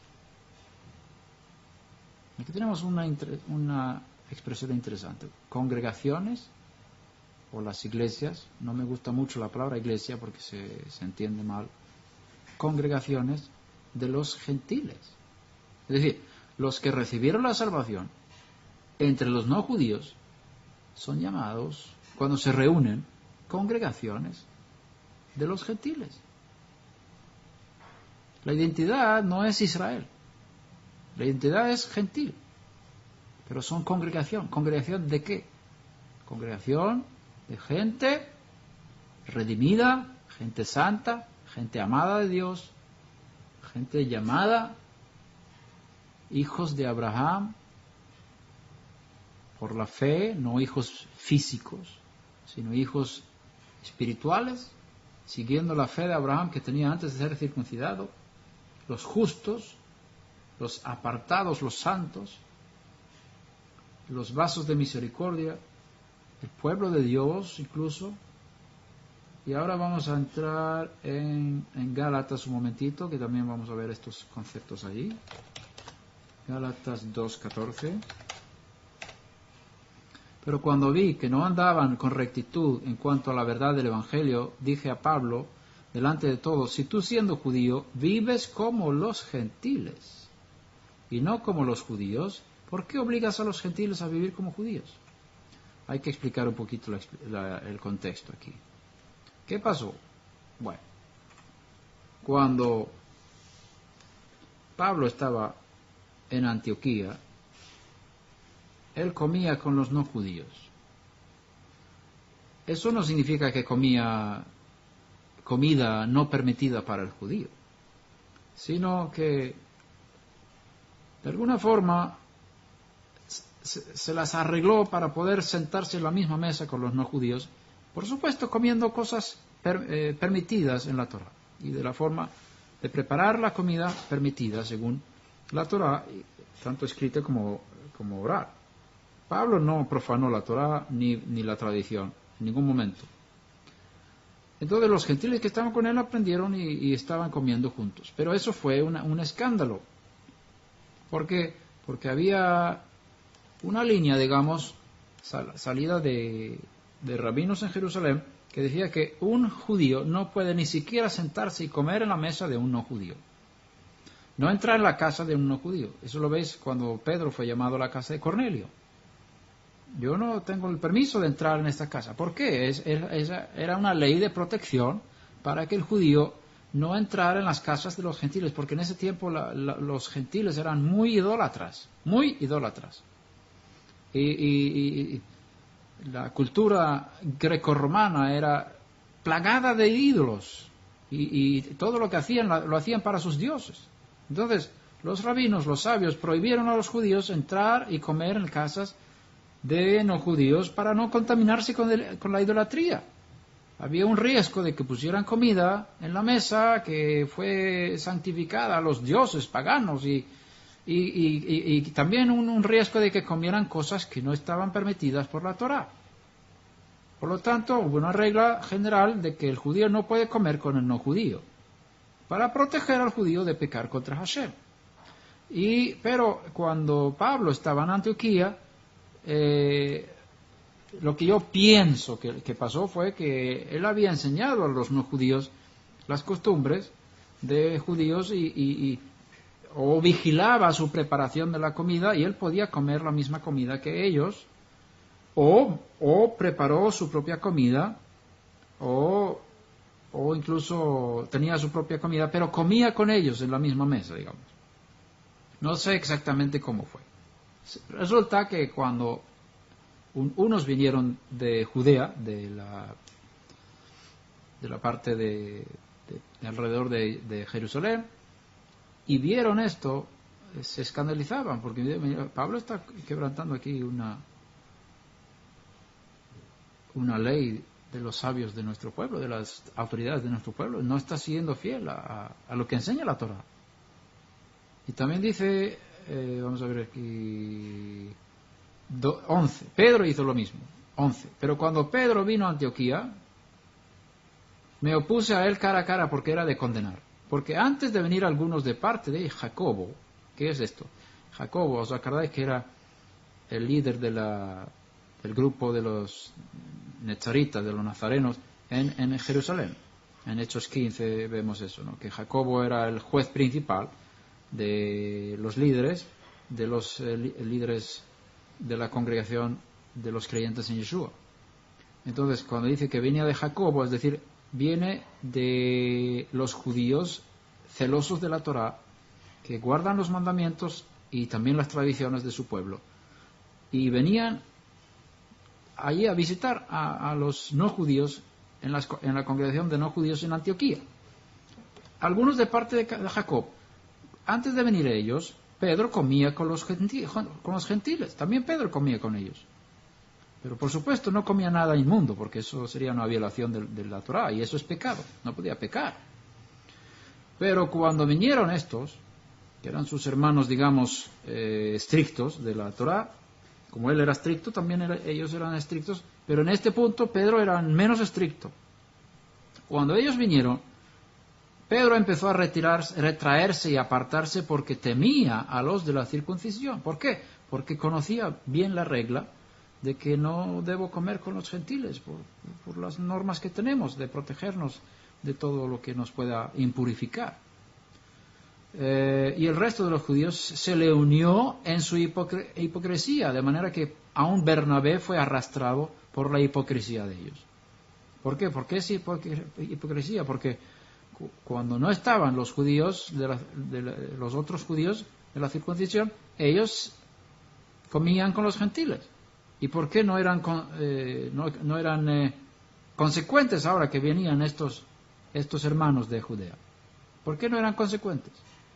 Aquí tenemos una expresión interesante. Congregaciones, o las iglesias, no me gusta mucho la palabra iglesia porque se entiende mal. Congregaciones de los gentiles. Es decir, los que recibieron la salvación entre los no judíos son llamados, cuando se reúnen, congregaciones de los gentiles. La identidad no es Israel, la identidad es gentil, pero son congregación. ¿Congregación de qué? Congregación de gente redimida, gente santa, gente amada de Dios, gente llamada hijos de Abraham por la fe, no hijos físicos, sino hijos espirituales, siguiendo la fe de Abraham que tenía antes de ser circuncidado, los justos, los apartados, los santos, los vasos de misericordia, el pueblo de Dios incluso. Y ahora vamos a entrar en Gálatas un momentito, que también vamos a ver estos conceptos allí. Gálatas 2:14. Pero cuando vi que no andaban con rectitud en cuanto a la verdad del Evangelio, dije a Pablo, delante de todos, si tú siendo judío vives como los gentiles y no como los judíos, ¿por qué obligas a los gentiles a vivir como judíos? Hay que explicar un poquito el contexto aquí. ¿Qué pasó? Bueno, cuando Pablo estaba en Antioquía, él comía con los no judíos. Eso no significa que comía comida no permitida para el judío, sino que de alguna forma se las arregló para poder sentarse en la misma mesa con los no judíos, por supuesto comiendo cosas permitidas en la Torá, y de la forma de preparar la comida permitida según la Torá, tanto escrita como oral. Pablo no profanó la Torá ni la tradición en ningún momento. Entonces los gentiles que estaban con él aprendieron y estaban comiendo juntos. Pero eso fue un escándalo. Porque había una línea, digamos, salida de rabinos en Jerusalén, que decía que un judío no puede ni siquiera sentarse y comer en la mesa de un no judío. No entrar en la casa de un no judío. Eso lo veis cuando Pedro fue llamado a la casa de Cornelio. Yo no tengo el permiso de entrar en esta casa. ¿Por qué? Era una ley de protección para que el judío no entrara en las casas de los gentiles, porque en ese tiempo los gentiles eran muy idólatras, muy idólatras. Y la cultura grecorromana era plagada de ídolos, y todo lo que hacían lo hacían para sus dioses. Entonces, los rabinos, los sabios, prohibieron a los judíos entrar y comer en casas de no judíos para no contaminarse con la idolatría. Había un riesgo de que pusieran comida en la mesa que fue santificada a los dioses paganos, y también un riesgo de que comieran cosas que no estaban permitidas por la Torá. Por lo tanto, hubo una regla general de que el judío no puede comer con el no judío, para proteger al judío de pecar contra Hashem. Pero cuando Pablo estaba en Antioquía, lo que yo pienso que pasó fue que él había enseñado a los no judíos las costumbres de judíos o vigilaba su preparación de la comida, y él podía comer la misma comida que ellos, o preparó su propia comida, o incluso tenía su propia comida, pero comía con ellos en la misma mesa, digamos. No sé exactamente cómo fue. Resulta que cuando unos vinieron de Judea, de la parte de alrededor de Jerusalén, y vieron esto, se escandalizaban, porque Pablo está quebrantando aquí una ley de los sabios de nuestro pueblo, de las autoridades de nuestro pueblo. No está siendo fiel a lo que enseña la Torá. Y también dice, vamos a ver aquí, 11. Pedro hizo lo mismo. 11. Pero cuando Pedro vino a Antioquía, me opuse a él cara a cara, porque era de condenar. Porque antes de venir algunos de parte de Jacobo, ¿qué es esto? Jacobo, ¿os acordáis que era el líder del grupo de los Netzaritas, de los nazarenos, en Jerusalén? En Hechos 15 vemos eso, ¿no? Que Jacobo era el juez principal de los líderes, líderes de la congregación de los creyentes en Yeshua. Entonces, cuando dice que venía de Jacobo, es decir, viene de los judíos celosos de la Torá, que guardan los mandamientos y también las tradiciones de su pueblo, y venían allí a visitar a los no judíos en la congregación de no judíos en Antioquía. algunos de parte de Jacob. Antes de venir ellos, Pedro comía con los gentiles. También Pedro comía con ellos. Pero por supuesto no comía nada inmundo, porque eso sería una violación de la Torá, y eso es pecado. No podía pecar. Pero cuando vinieron estos, que eran sus hermanos, digamos, estrictos de la Torá, como él era estricto, también ellos eran estrictos, pero en este punto Pedro era menos estricto. Cuando ellos vinieron, Pedro empezó a retraerse y apartarse porque temía a los de la circuncisión. ¿Por qué? Porque conocía bien la regla de que no debo comer con los gentiles por las normas que tenemos de protegernos de todo lo que nos pueda impurificar. Y el resto de los judíos se le unió en su hipocresía, de manera que aún Bernabé fue arrastrado por la hipocresía de ellos. ¿Por qué? ¿Por qué es hipocresía? Porque cuando no estaban los judíos, los otros judíos de la circuncisión, ellos comían con los gentiles. ¿Y por qué no eran consecuentes ahora que venían estos hermanos de Judea? ¿Por qué no eran consecuentes?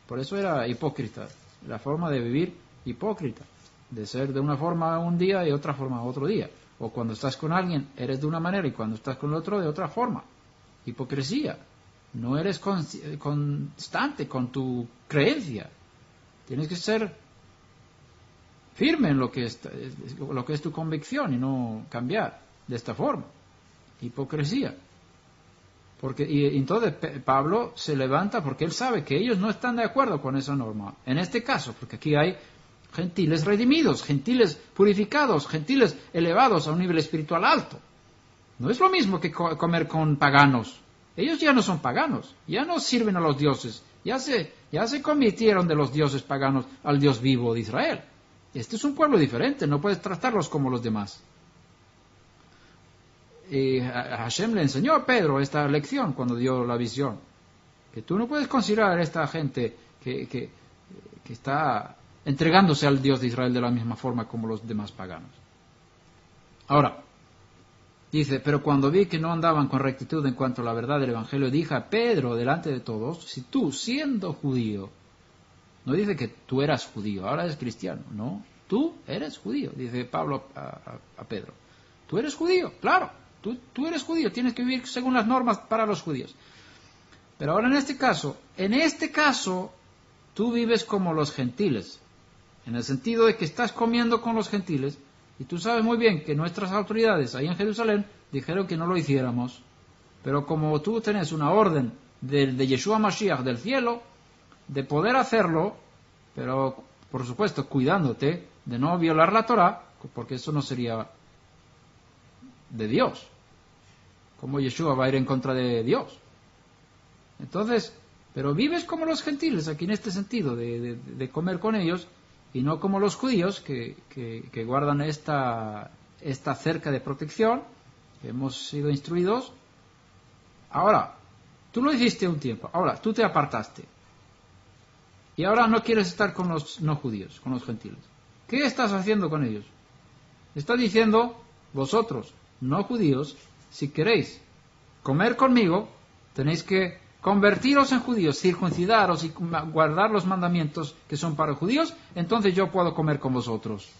Por eso era hipócrita, la forma de vivir hipócrita, de ser de una forma un día y otra forma otro día. O cuando estás con alguien eres de una manera y cuando estás con el otro de otra forma. Hipocresía. No eres constante con tu creencia. Tienes que ser firme en lo que es tu convicción y no cambiar de esta forma. Hipocresía. Y entonces Pablo se levanta porque él sabe que ellos no están de acuerdo con esa norma. En este caso, porque aquí hay gentiles redimidos, gentiles purificados, gentiles elevados a un nivel espiritual alto. No es lo mismo que comer con paganos. Ellos ya no son paganos, ya no sirven a los dioses, ya se convirtieron de los dioses paganos al Dios vivo de Israel. Este es un pueblo diferente, no puedes tratarlos como los demás. Y Hashem le enseñó a Pedro esta lección cuando dio la visión, que tú no puedes considerar a esta gente que está entregándose al Dios de Israel de la misma forma como los demás paganos. Ahora, dice, pero cuando vi que no andaban con rectitud en cuanto a la verdad del Evangelio, dije a Pedro delante de todos, si tú siendo judío, no dice que tú eras judío, ahora eres cristiano, no, tú eres judío, dice Pablo a Pedro, tú eres judío, claro, tú eres judío, tienes que vivir según las normas para los judíos. Pero ahora en este caso, tú vives como los gentiles, en el sentido de que estás comiendo con los gentiles, y tú sabes muy bien que nuestras autoridades ahí en Jerusalén dijeron que no lo hiciéramos, pero como tú tenés una orden de Yeshua Mashiach del cielo, de poder hacerlo, pero por supuesto cuidándote de no violar la Torah, porque eso no sería de Dios. ¿Cómo Yeshua va a ir en contra de Dios? Entonces, pero vives como los gentiles aquí en este sentido, de comer con ellos, y no como los judíos que guardan esta cerca de protección, que hemos sido instruidos. Ahora, tú lo hiciste un tiempo, ahora tú te apartaste. Y ahora no quieres estar con los no judíos, con los gentiles. ¿Qué estás haciendo con ellos? Está diciendo, vosotros, no judíos, si queréis comer conmigo, tenéis que convertiros en judíos, circuncidaros y guardar los mandamientos que son para judíos, entonces yo puedo comer con vosotros.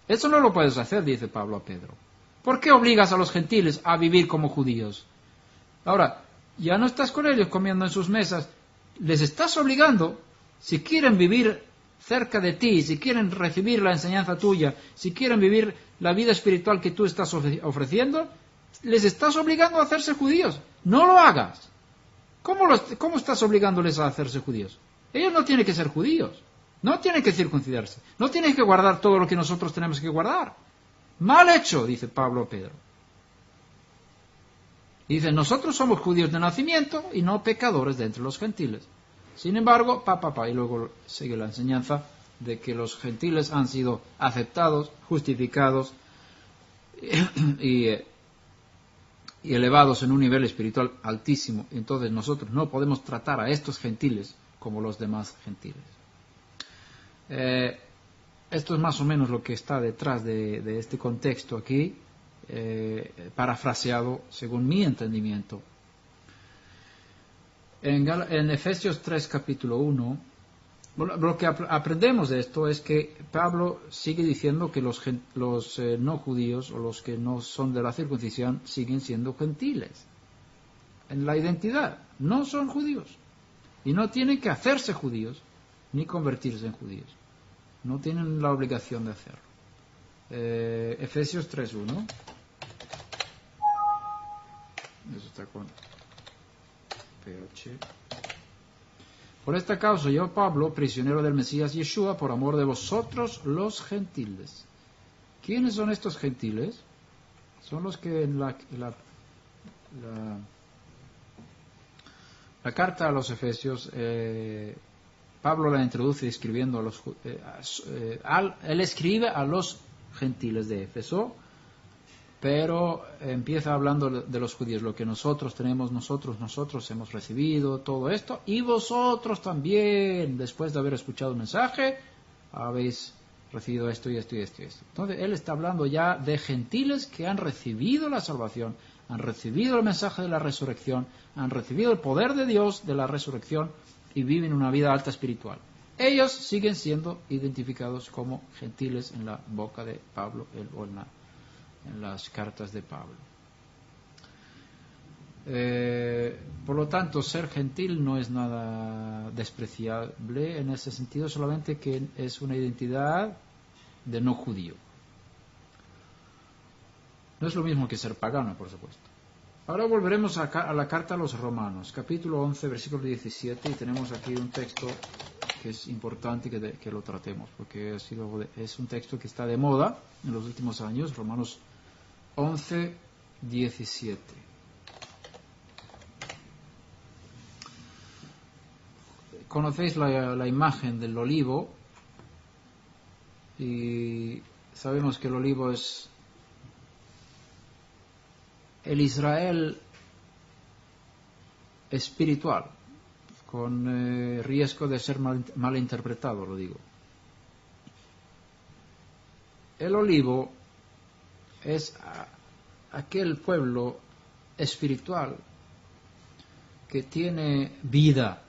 Eso no lo puedes hacer, dice Pablo a Pedro. ¿Por qué obligas a los gentiles a vivir como judíos? Ahora, ya no estás con ellos comiendo en sus mesas, les estás obligando, si quieren vivir cerca de ti, si quieren recibir la enseñanza tuya, si quieren vivir la vida espiritual que tú estás ofreciendo, les estás obligando a hacerse judíos. No lo hagas. ¿Cómo estás obligándoles a hacerse judíos? Ellos no tienen que ser judíos, no tienen que circuncidarse, no tienen que guardar todo lo que nosotros tenemos que guardar. Mal hecho, dice Pablo a Pedro. Dice, nosotros somos judíos de nacimiento y no pecadores de entre los gentiles. Sin embargo, y luego sigue la enseñanza de que los gentiles han sido aceptados, justificados y elevados en un nivel espiritual altísimo. Entonces nosotros no podemos tratar a estos gentiles como los demás gentiles. Esto es más o menos lo que está detrás de este contexto aquí, parafraseado según mi entendimiento. En Efesios 3, capítulo 1, lo que aprendemos de esto es que Pablo sigue diciendo que los no judíos o los que no son de la circuncisión siguen siendo gentiles. En la identidad, no son judíos. Y no tienen que hacerse judíos ni convertirse en judíos. No tienen la obligación de hacerlo. Efesios 3.1. Eso está con PH. Por esta causa yo, Pablo, prisionero del Mesías Yeshua, por amor de vosotros los gentiles. ¿Quiénes son estos gentiles? Son los que en la carta a los Efesios, Pablo la introduce escribiendo a los él escribe a los gentiles de Éfeso, pero empieza hablando de los judíos, lo que nosotros tenemos, nosotros hemos recibido todo esto, y vosotros también, después de haber escuchado el mensaje, habéis recibido esto y esto y esto y esto. Entonces él está hablando ya de gentiles que han recibido la salvación, han recibido el mensaje de la resurrección, han recibido el poder de Dios de la resurrección y viven una vida alta espiritual. Ellos siguen siendo identificados como gentiles en la boca de Pablo o en las cartas de Pablo. Por lo tanto, ser gentil no es nada despreciable en ese sentido, solamente que es una identidad de no judío. No es lo mismo que ser pagano, por supuesto. Ahora volveremos a la carta a los Romanos, capítulo 11, versículo 17, y tenemos aquí un texto que es importante que lo tratemos, porque es un texto que está de moda en los últimos años, Romanos 11, 17. Conocéis la imagen del olivo, y sabemos que el olivo es el Israel espiritual, con riesgo de ser mal interpretado, lo digo. El olivo es aquel pueblo espiritual que tiene vida,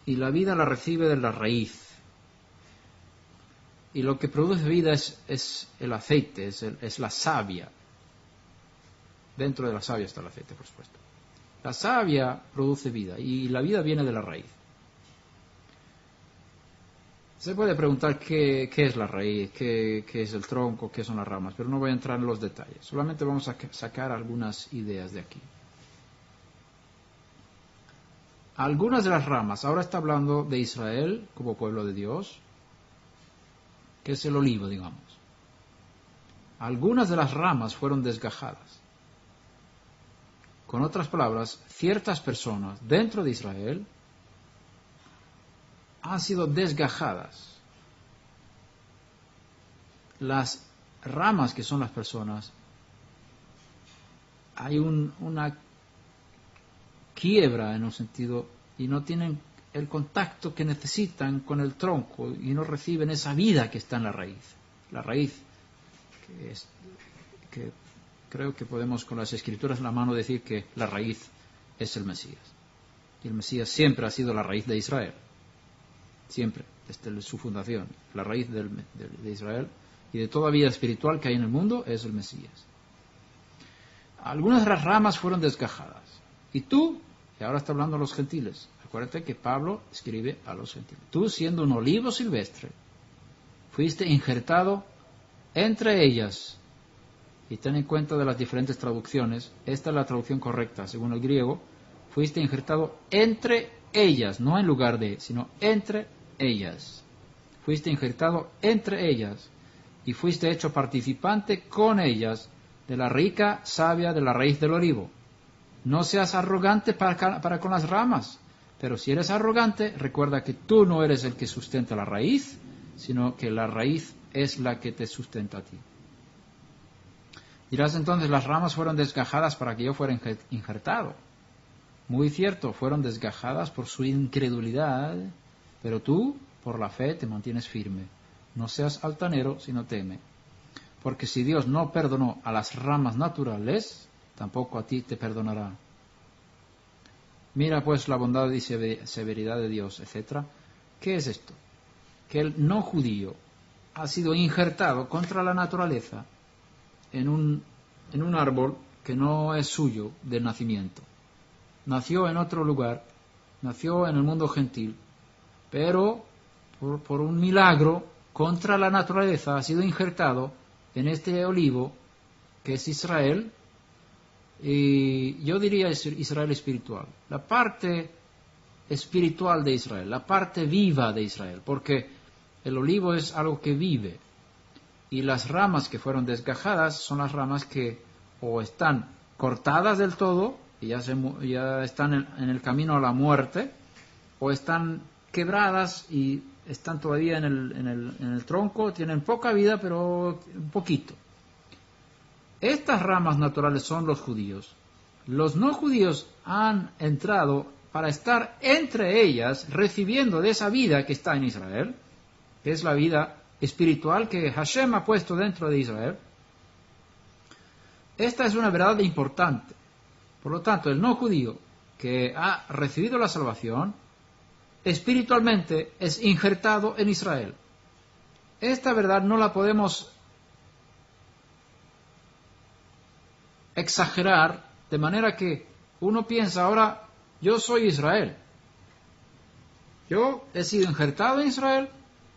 y la vida la recibe de la raíz. Y lo que produce vida es el aceite, es la savia. Dentro de la savia está el aceite, por supuesto. La savia produce vida y la vida viene de la raíz. Se puede preguntar qué es la raíz, qué es el tronco, qué son las ramas, pero no voy a entrar en los detalles. Solamente vamos a sacar algunas ideas de aquí. Algunas de las ramas, ahora está hablando de Israel como pueblo de Dios, que es el olivo, digamos. Algunas de las ramas fueron desgajadas. Con otras palabras, ciertas personas dentro de Israel han sido desgajadas. Las ramas, que son las personas, hay una quiebra en un sentido, y no tienen el contacto que necesitan con el tronco y no reciben esa vida que está en la raíz. La raíz, que creo que podemos con las escrituras en la mano decir que la raíz es el Mesías. Y el Mesías siempre ha sido la raíz de Israel. Siempre, desde su fundación. La raíz de Israel y de toda vida espiritual que hay en el mundo es el Mesías. Algunas de las ramas fueron desgajadas. Y tú, y ahora está hablando a los gentiles, acuérdate que Pablo escribe a los gentiles. Tú, siendo un olivo silvestre, fuiste injertado entre ellas. Y ten en cuenta de las diferentes traducciones. Esta es la traducción correcta, según el griego. Fuiste injertado entre ellas, no en lugar de, sino entre ellas. Fuiste injertado entre ellas y fuiste hecho participante con ellas de la rica savia de la raíz del olivo. No seas arrogante para con las ramas, pero si eres arrogante, recuerda que tú no eres el que sustenta la raíz, sino que la raíz es la que te sustenta a ti. Dirás entonces, las ramas fueron desgajadas para que yo fuera injertado. Muy cierto, fueron desgajadas por su incredulidad, pero tú, por la fe, te mantienes firme. No seas altanero, sino teme. Porque si Dios no perdonó a las ramas naturales, tampoco a ti te perdonará. Mira pues la bondad y severidad de Dios, etc. ¿Qué es esto? Que el no judío ha sido injertado contra la naturaleza en un árbol que no es suyo de nacimiento. Nació en otro lugar, nació en el mundo gentil, pero por un milagro contra la naturaleza ha sido injertado en este olivo que es Israel, y yo diría Israel espiritual, la parte espiritual de Israel, la parte viva de Israel, porque el olivo es algo que vive, y las ramas que fueron desgajadas son las ramas que o están cortadas del todo, y ya están en el camino a la muerte, o están quebradas y están todavía en el tronco, tienen poca vida, pero un poquito. Estas ramas naturales son los judíos. Los no judíos han entrado para estar entre ellas, recibiendo de esa vida que está en Israel, que es la vida espiritual que Hashem ha puesto dentro de Israel. Esta es una verdad importante. Por lo tanto, el no judío que ha recibido la salvación, espiritualmente es injertado en Israel. Esta verdad no la podemos exagerar, de manera que uno piensa ahora, yo soy Israel. Yo he sido injertado en Israel,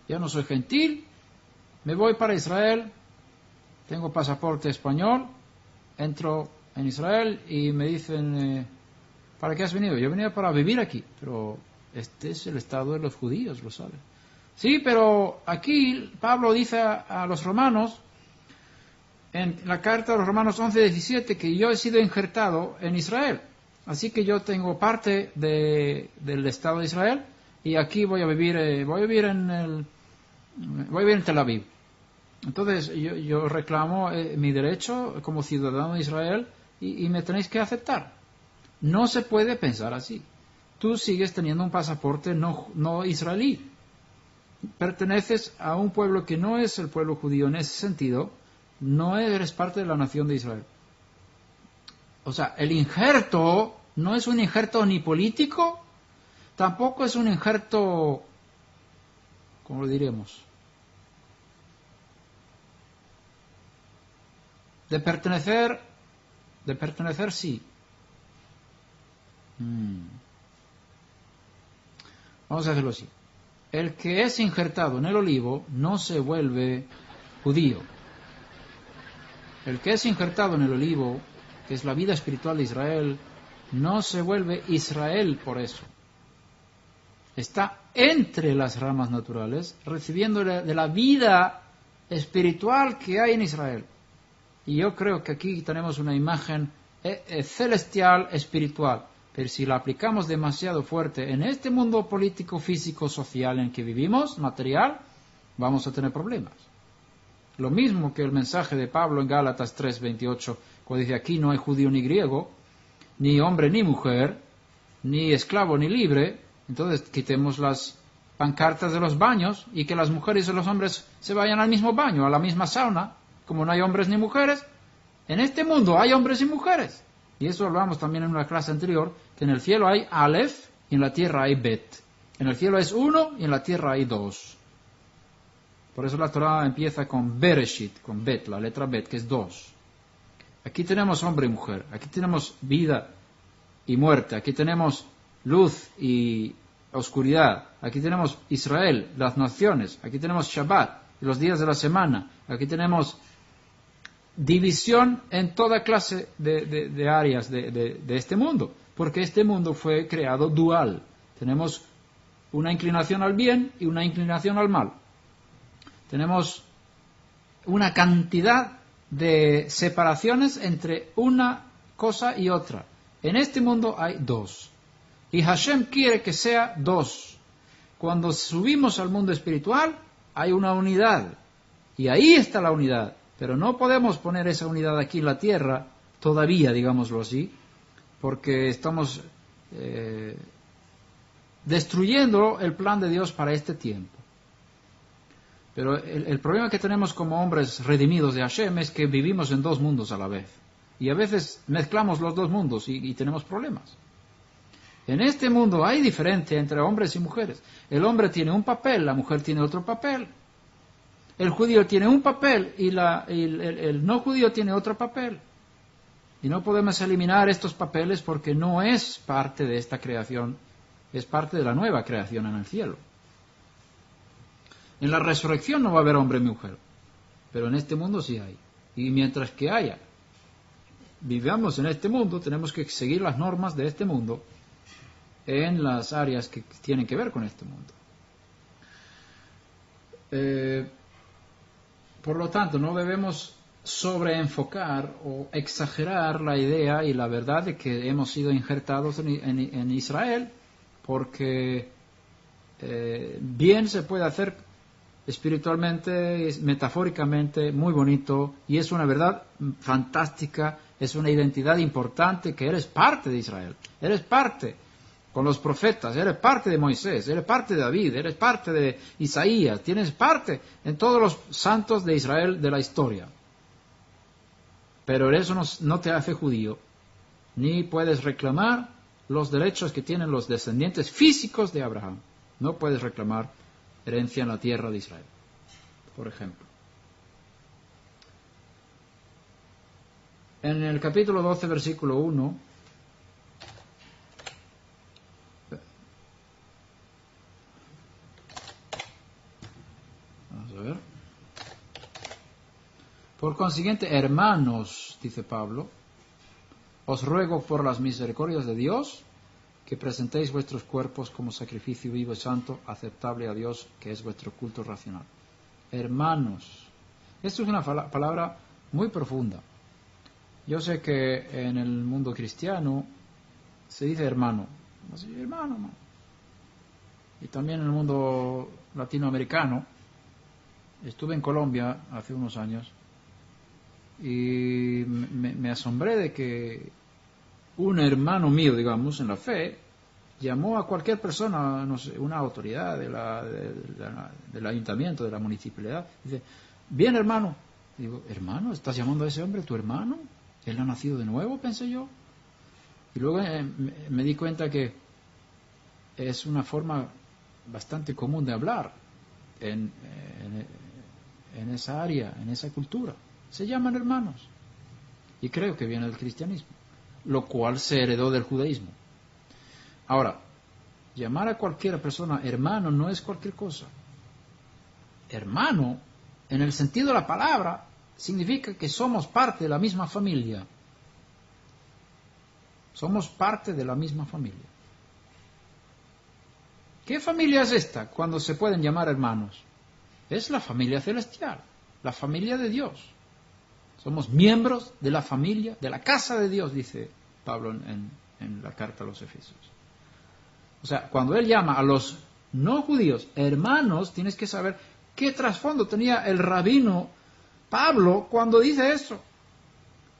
ya no soy gentil, me voy para Israel, tengo pasaporte español, entro en Israel y me dicen, ¿para qué has venido? Yo venía para vivir aquí, pero este es el estado de los judíos, lo saben. Sí, pero aquí Pablo dice a los romanos, en la carta de los Romanos 11:17, que yo he sido injertado en Israel. Así que yo tengo parte del Estado de Israel y aquí voy a vivir en Tel Aviv. Entonces yo reclamo mi derecho como ciudadano de Israel y me tenéis que aceptar. No se puede pensar así. Tú sigues teniendo un pasaporte no israelí. Perteneces a un pueblo que no es el pueblo judío en ese sentido. No eres parte de la nación de Israel. O sea, el injerto no es un injerto ni político, tampoco es un injerto, ¿cómo lo diríamos? De pertenecer sí. Vamos a hacerlo así. El que es injertado en el olivo no se vuelve judío. El que es injertado en el olivo, que es la vida espiritual de Israel, no se vuelve Israel por eso. Está entre las ramas naturales, recibiendo de la vida espiritual que hay en Israel. Y yo creo que aquí tenemos una imagen celestial, espiritual. Pero si la aplicamos demasiado fuerte en este mundo político, físico, social en que vivimos, material, vamos a tener problemas. Lo mismo que el mensaje de Pablo en Gálatas 3:28, cuando dice aquí no hay judío ni griego, ni hombre ni mujer, ni esclavo ni libre. Entonces quitemos las pancartas de los baños y que las mujeres y los hombres se vayan al mismo baño, a la misma sauna, como no hay hombres ni mujeres. En este mundo hay hombres y mujeres. Y eso hablamos también en una clase anterior, que en el cielo hay Aleph y en la tierra hay Bet. En el cielo es uno y en la tierra hay dos. Por eso la Torah empieza con Bereshit, con Bet, la letra Bet, que es dos. Aquí tenemos hombre y mujer, aquí tenemos vida y muerte, aquí tenemos luz y oscuridad, aquí tenemos Israel, las naciones, aquí tenemos Shabbat, los días de la semana, aquí tenemos división en toda clase de áreas de este mundo, porque este mundo fue creado dual. Tenemos una inclinación al bien y una inclinación al mal. Tenemos una cantidad de separaciones entre una cosa y otra. En este mundo hay dos. Y Hashem quiere que sea dos. Cuando subimos al mundo espiritual, hay una unidad. Y ahí está la unidad. Pero no podemos poner esa unidad aquí en la tierra, todavía, digámoslo así, porque estamos destruyendo el plan de Dios para este tiempo. Pero el problema que tenemos como hombres redimidos de Hashem es que vivimos en dos mundos a la vez. Y a veces mezclamos los dos mundos y tenemos problemas. En este mundo hay diferencia entre hombres y mujeres. El hombre tiene un papel, la mujer tiene otro papel. El judío tiene un papel y el no judío tiene otro papel. Y no podemos eliminar estos papeles porque no es parte de esta creación, es parte de la nueva creación en el cielo. En la resurrección no va a haber hombre y mujer, pero en este mundo sí hay. Y mientras que vivamos en este mundo, tenemos que seguir las normas de este mundo en las áreas que tienen que ver con este mundo. Por lo tanto, no debemos sobreenfocar o exagerar la idea y la verdad de que hemos sido injertados en Israel, porque bien se puede hacer espiritualmente, metafóricamente, muy bonito, y es una verdad fantástica, es una identidad importante, que eres parte de Israel, eres parte con los profetas, eres parte de Moisés, eres parte de David, eres parte de Isaías, tienes parte en todos los santos de Israel de la historia. Pero eso no te hace judío, ni puedes reclamar los derechos que tienen los descendientes físicos de Abraham. No puedes reclamar herencia en la tierra de Israel, por ejemplo. En el capítulo 12, versículo 1, vamos a ver. Por consiguiente, hermanos, dice Pablo, os ruego por las misericordias de Dios que presentéis vuestros cuerpos como sacrificio vivo y santo, aceptable a Dios, que es vuestro culto racional. Hermanos. Esto es una palabra muy profunda. Yo sé que en el mundo cristiano se dice hermano. Así, hermano, no. Y también en el mundo latinoamericano. Estuve en Colombia hace unos años y me asombré de que un hermano mío, digamos, en la fe, llamó a cualquier persona, no sé, una autoridad del ayuntamiento, de la municipalidad, dice, bien hermano. Digo, hermano, ¿estás llamando a ese hombre tu hermano? ¿Él ha nacido de nuevo? Pensé yo. Y luego me di cuenta que es una forma bastante común de hablar en esa área, en esa cultura. Se llaman hermanos. Y creo que viene del cristianismo, lo cual se heredó del judaísmo. Ahora, llamar a cualquier persona hermano no es cualquier cosa. Hermano, en el sentido de la palabra, significa que somos parte de la misma familia. Somos parte de la misma familia. ¿Qué familia es esta cuando se pueden llamar hermanos? Es la familia celestial, la familia de Dios. Somos miembros de la familia, de la casa de Dios, dice Pablo en la carta a los Efesios. O sea, cuando él llama a los no judíos hermanos, tienes que saber qué trasfondo tenía el rabino Pablo cuando dice eso.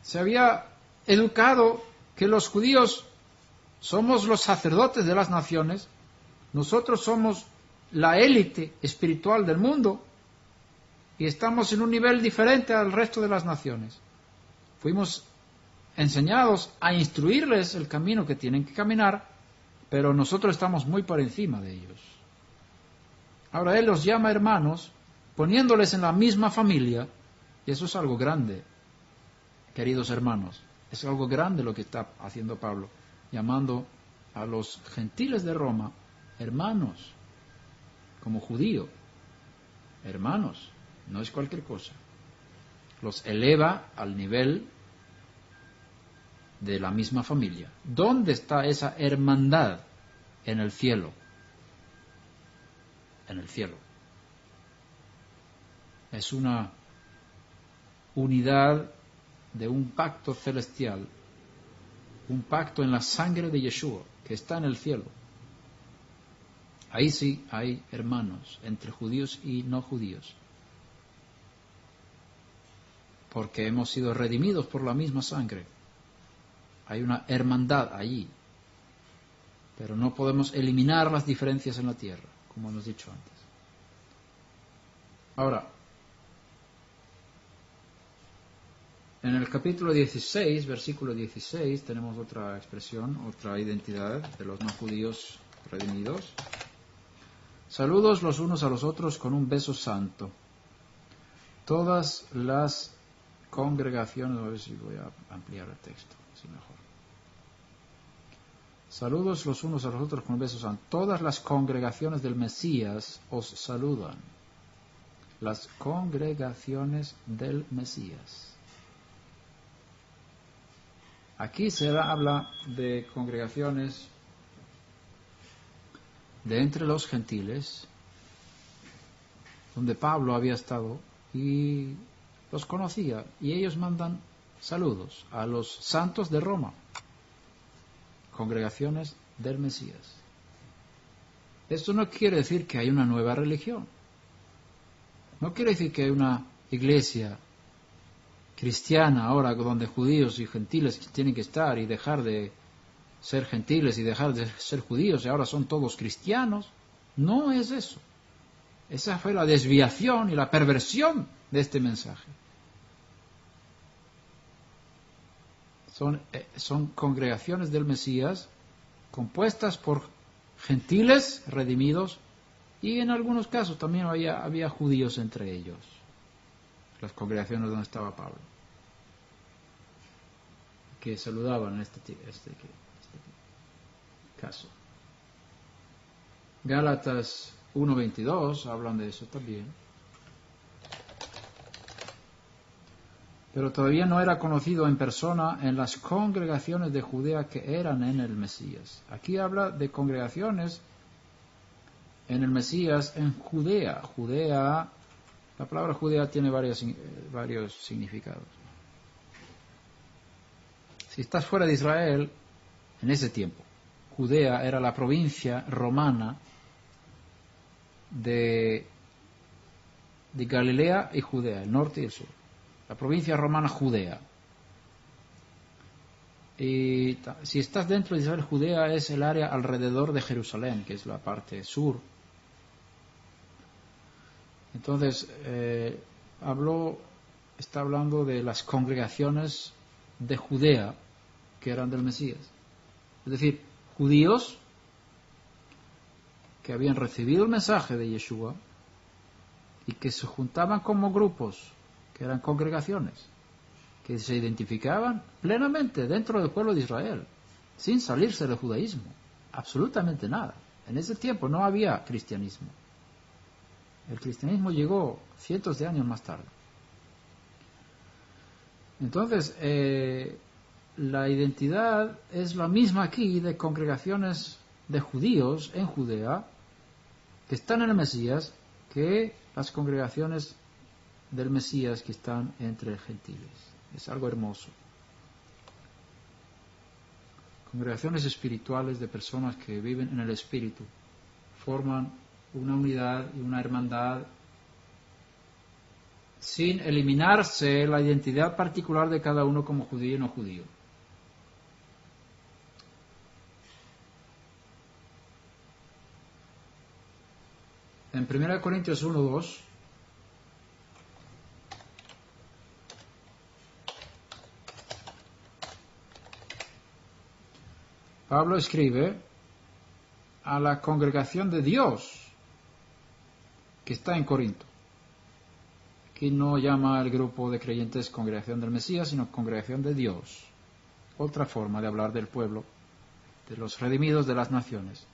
Se había educado que los judíos somos los sacerdotes de las naciones, nosotros somos la élite espiritual del mundo y estamos en un nivel diferente al resto de las naciones. Fuimos enseñados a instruirles el camino que tienen que caminar, pero nosotros estamos muy por encima de ellos. Ahora él los llama hermanos, poniéndoles en la misma familia, y eso es algo grande, queridos hermanos. Es algo grande lo que está haciendo Pablo, llamando a los gentiles de Roma hermanos, como judío, hermanos, no es cualquier cosa. Los eleva al nivel de la misma familia. ¿Dónde está esa hermandad? En el cielo. En el cielo. Es una unidad de un pacto celestial, un pacto en la sangre de Yeshua, que está en el cielo. Ahí sí hay hermanos entre judíos y no judíos, porque hemos sido redimidos por la misma sangre. Hay una hermandad allí, pero no podemos eliminar las diferencias en la tierra, como hemos dicho antes. Ahora, En el capítulo 16, versículo 16, tenemos otra expresión, otra identidad de los no judíos redimidos. Saludos los unos a los otros con un beso santo. Todas las congregaciones, a ver si voy a ampliar el texto, así mejor. Saludos los unos a los otros con un beso santo. Todas las congregaciones del Mesías os saludan. Las congregaciones del Mesías. Aquí se habla de congregaciones de entre los gentiles, donde Pablo había estado y los conocía, y ellos mandan saludos a los santos de Roma, congregaciones del Mesías. Esto no quiere decir que hay una nueva religión, no quiere decir que hay una iglesia cristiana ahora donde judíos y gentiles tienen que estar y dejar de ser gentiles y dejar de ser judíos y ahora son todos cristianos. No es eso. Esa fue la desviación y la perversión de este mensaje. Son congregaciones del Mesías compuestas por gentiles redimidos y en algunos casos también había judíos entre ellos. Las congregaciones donde estaba Pablo, que saludaban en este caso. Gálatas 1:22 hablan de eso también. Pero todavía no era conocido en persona en las congregaciones de Judea que eran en el Mesías. Aquí habla de congregaciones en el Mesías en Judea. Judea, la palabra Judea tiene varios significados. Si estás fuera de Israel, en ese tiempo, Judea era la provincia romana de Galilea y Judea, el norte y el sur. La provincia romana Judea. Y si estás dentro de Israel, Judea es el área alrededor de Jerusalén, que es la parte sur. Entonces, está hablando de las congregaciones de Judea que eran del Mesías. Es decir, judíos que habían recibido el mensaje de Yeshua y que se juntaban como grupos, que eran congregaciones, que se identificaban plenamente dentro del pueblo de Israel, sin salirse del judaísmo, absolutamente nada. En ese tiempo no había cristianismo. El cristianismo llegó cientos de años más tarde. Entonces, la identidad es la misma aquí de congregaciones de judíos en Judea que están en el Mesías que las congregaciones del Mesías que están entre gentiles. Es algo hermoso. Congregaciones espirituales de personas que viven en el Espíritu forman una unidad y una hermandad sin eliminarse la identidad particular de cada uno como judío y no judío. En 1 Corintios 1:2 Pablo escribe a la congregación de Dios que está en Corinto. Aquí no llama el grupo de creyentes congregación del Mesías, sino congregación de Dios. Otra forma de hablar del pueblo, de los redimidos de las naciones.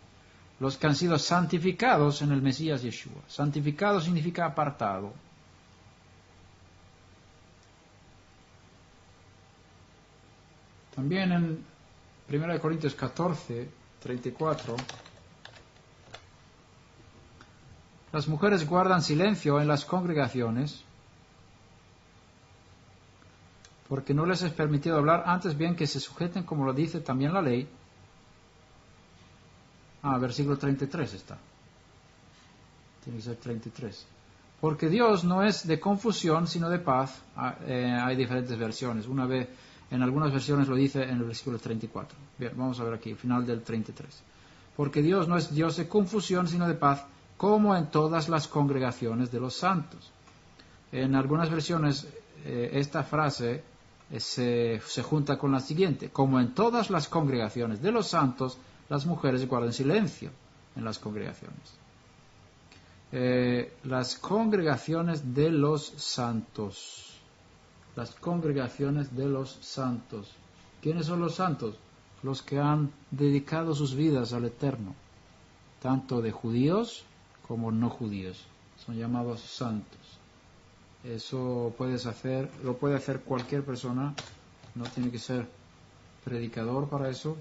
Los que han sido santificados en el Mesías Yeshua. Santificado significa apartado. También en 1 Corintios 14:34 las mujeres guardan silencio en las congregaciones porque no les es permitido hablar, antes bien que se sujeten como lo dice también la ley. Versículo 33 está. Tiene que ser 33. Porque Dios no es de confusión, sino de paz. Hay diferentes versiones. En algunas versiones lo dice en el versículo 34. Bien, vamos a ver aquí, el final del 33. Porque Dios no es Dios de confusión, sino de paz, como en todas las congregaciones de los santos. En algunas versiones esta frase se junta con la siguiente: como en todas las congregaciones de los santos, las mujeres guardan silencio en las congregaciones. Las congregaciones de los santos. Las congregaciones de los santos. ¿Quiénes son los santos? Los que han dedicado sus vidas al Eterno, tanto de judíos como no judíos. Son llamados santos. Eso lo puede hacer cualquier persona, no tiene que ser predicador para eso,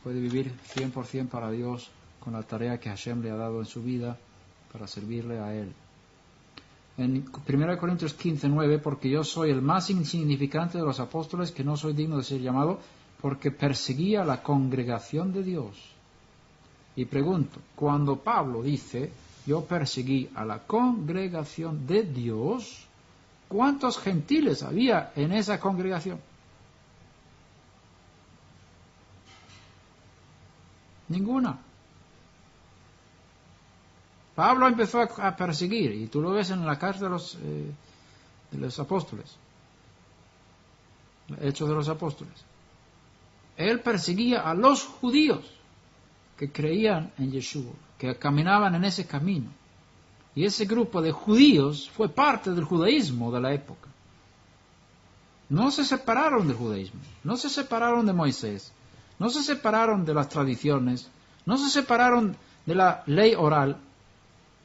puede vivir 100% para Dios con la tarea que Hashem le ha dado en su vida para servirle a Él. En 1 Corintios 15:9, porque yo soy el más insignificante de los apóstoles, que no soy digno de ser llamado, porque perseguía la congregación de Dios. Y pregunto, cuando Pablo dice, yo perseguí a la congregación de Dios, ¿cuántos gentiles había en esa congregación? Ninguna. Pablo empezó a perseguir, y tú lo ves en la carta de los apóstoles, Hechos de los Apóstoles. Él perseguía a los judíos que creían en Yeshua, que caminaban en ese camino. Y ese grupo de judíos fue parte del judaísmo de la época. No se separaron del judaísmo, no se separaron de Moisés, no se separaron de las tradiciones, no se separaron de la ley oral.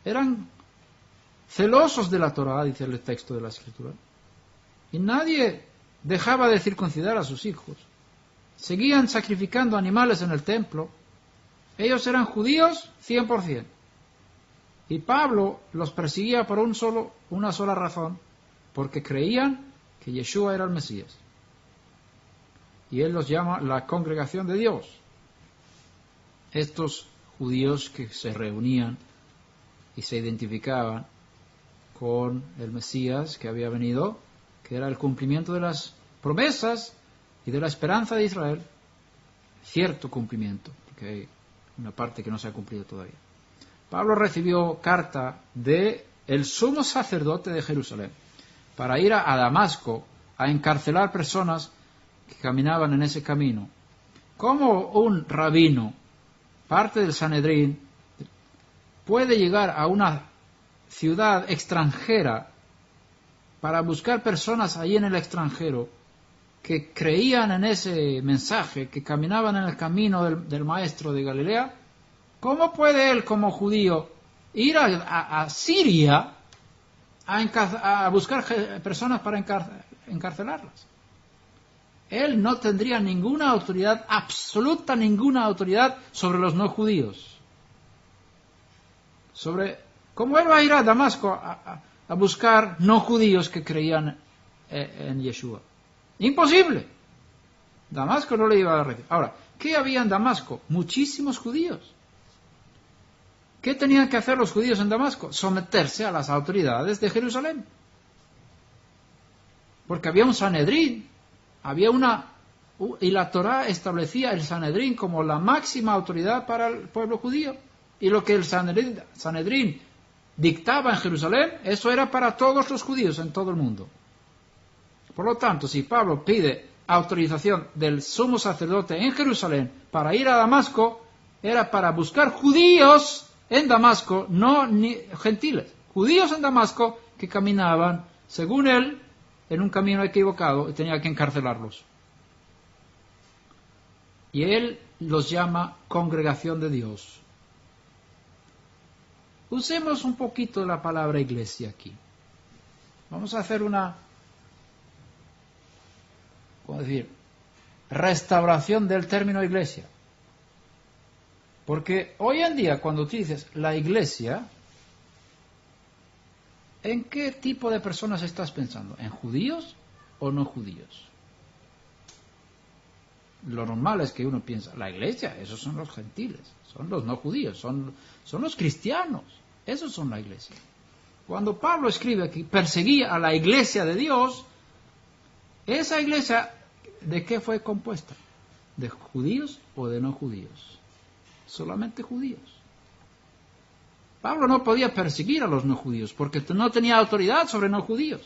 Eran celosos de la Torá, dice el texto de la Escritura. Y nadie dejaba de circuncidar a sus hijos. Seguían sacrificando animales en el templo. Ellos eran judíos 100%. Y Pablo los perseguía por una sola razón, porque creían que Yeshua era el Mesías. Y él los llama la congregación de Dios. Estos judíos que se reunían y se identificaban con el Mesías que había venido, que era el cumplimiento de las promesas y de la esperanza de Israel. Cierto cumplimiento, porque hay una parte que no se ha cumplido todavía. Pablo recibió carta de el sumo sacerdote de Jerusalén para ir a Damasco a encarcelar personas que caminaban en ese camino. ¿Cómo un rabino, parte del Sanedrín, puede llegar a una ciudad extranjera para buscar personas allí en el extranjero que creían en ese mensaje, que caminaban en el camino del maestro de Galilea? ¿Cómo puede él, como judío, ir a Siria a buscar personas para encarcelarlas? Él no tendría ninguna autoridad, absoluta ninguna autoridad sobre los no judíos. ¿Cómo él va a ir a Damasco a buscar no judíos que creían en Yeshua? Imposible. Damasco no le iba a recibir. Ahora, ¿qué había en Damasco? Muchísimos judíos. ¿Qué tenían que hacer los judíos en Damasco? Someterse a las autoridades de Jerusalén. Porque había un Sanedrín, y la Torá establecía el Sanedrín como la máxima autoridad para el pueblo judío. Y lo que el Sanedrín dictaba en Jerusalén, eso era para todos los judíos en todo el mundo. Por lo tanto, si Pablo pide autorización del sumo sacerdote en Jerusalén para ir a Damasco, era para buscar judíos en Damasco, no gentiles. Judíos en Damasco que caminaban, según él, en un camino equivocado y tenía que encarcelarlos. Y él los llama congregación de Dios. Usemos un poquito la palabra iglesia aquí. Vamos a hacer restauración del término iglesia. Porque hoy en día, cuando tú dices la iglesia, ¿en qué tipo de personas estás pensando? ¿En judíos o no judíos? Lo normal es que uno piensa, la iglesia, esos son los gentiles, son los no judíos, son los cristianos, esos son la iglesia. Cuando Pablo escribe aquí, perseguía a la iglesia de Dios, esa iglesia, ¿de qué fue compuesta? ¿De judíos o de no judíos? Solamente judíos. Pablo no podía perseguir a los no judíos porque no tenía autoridad sobre no judíos.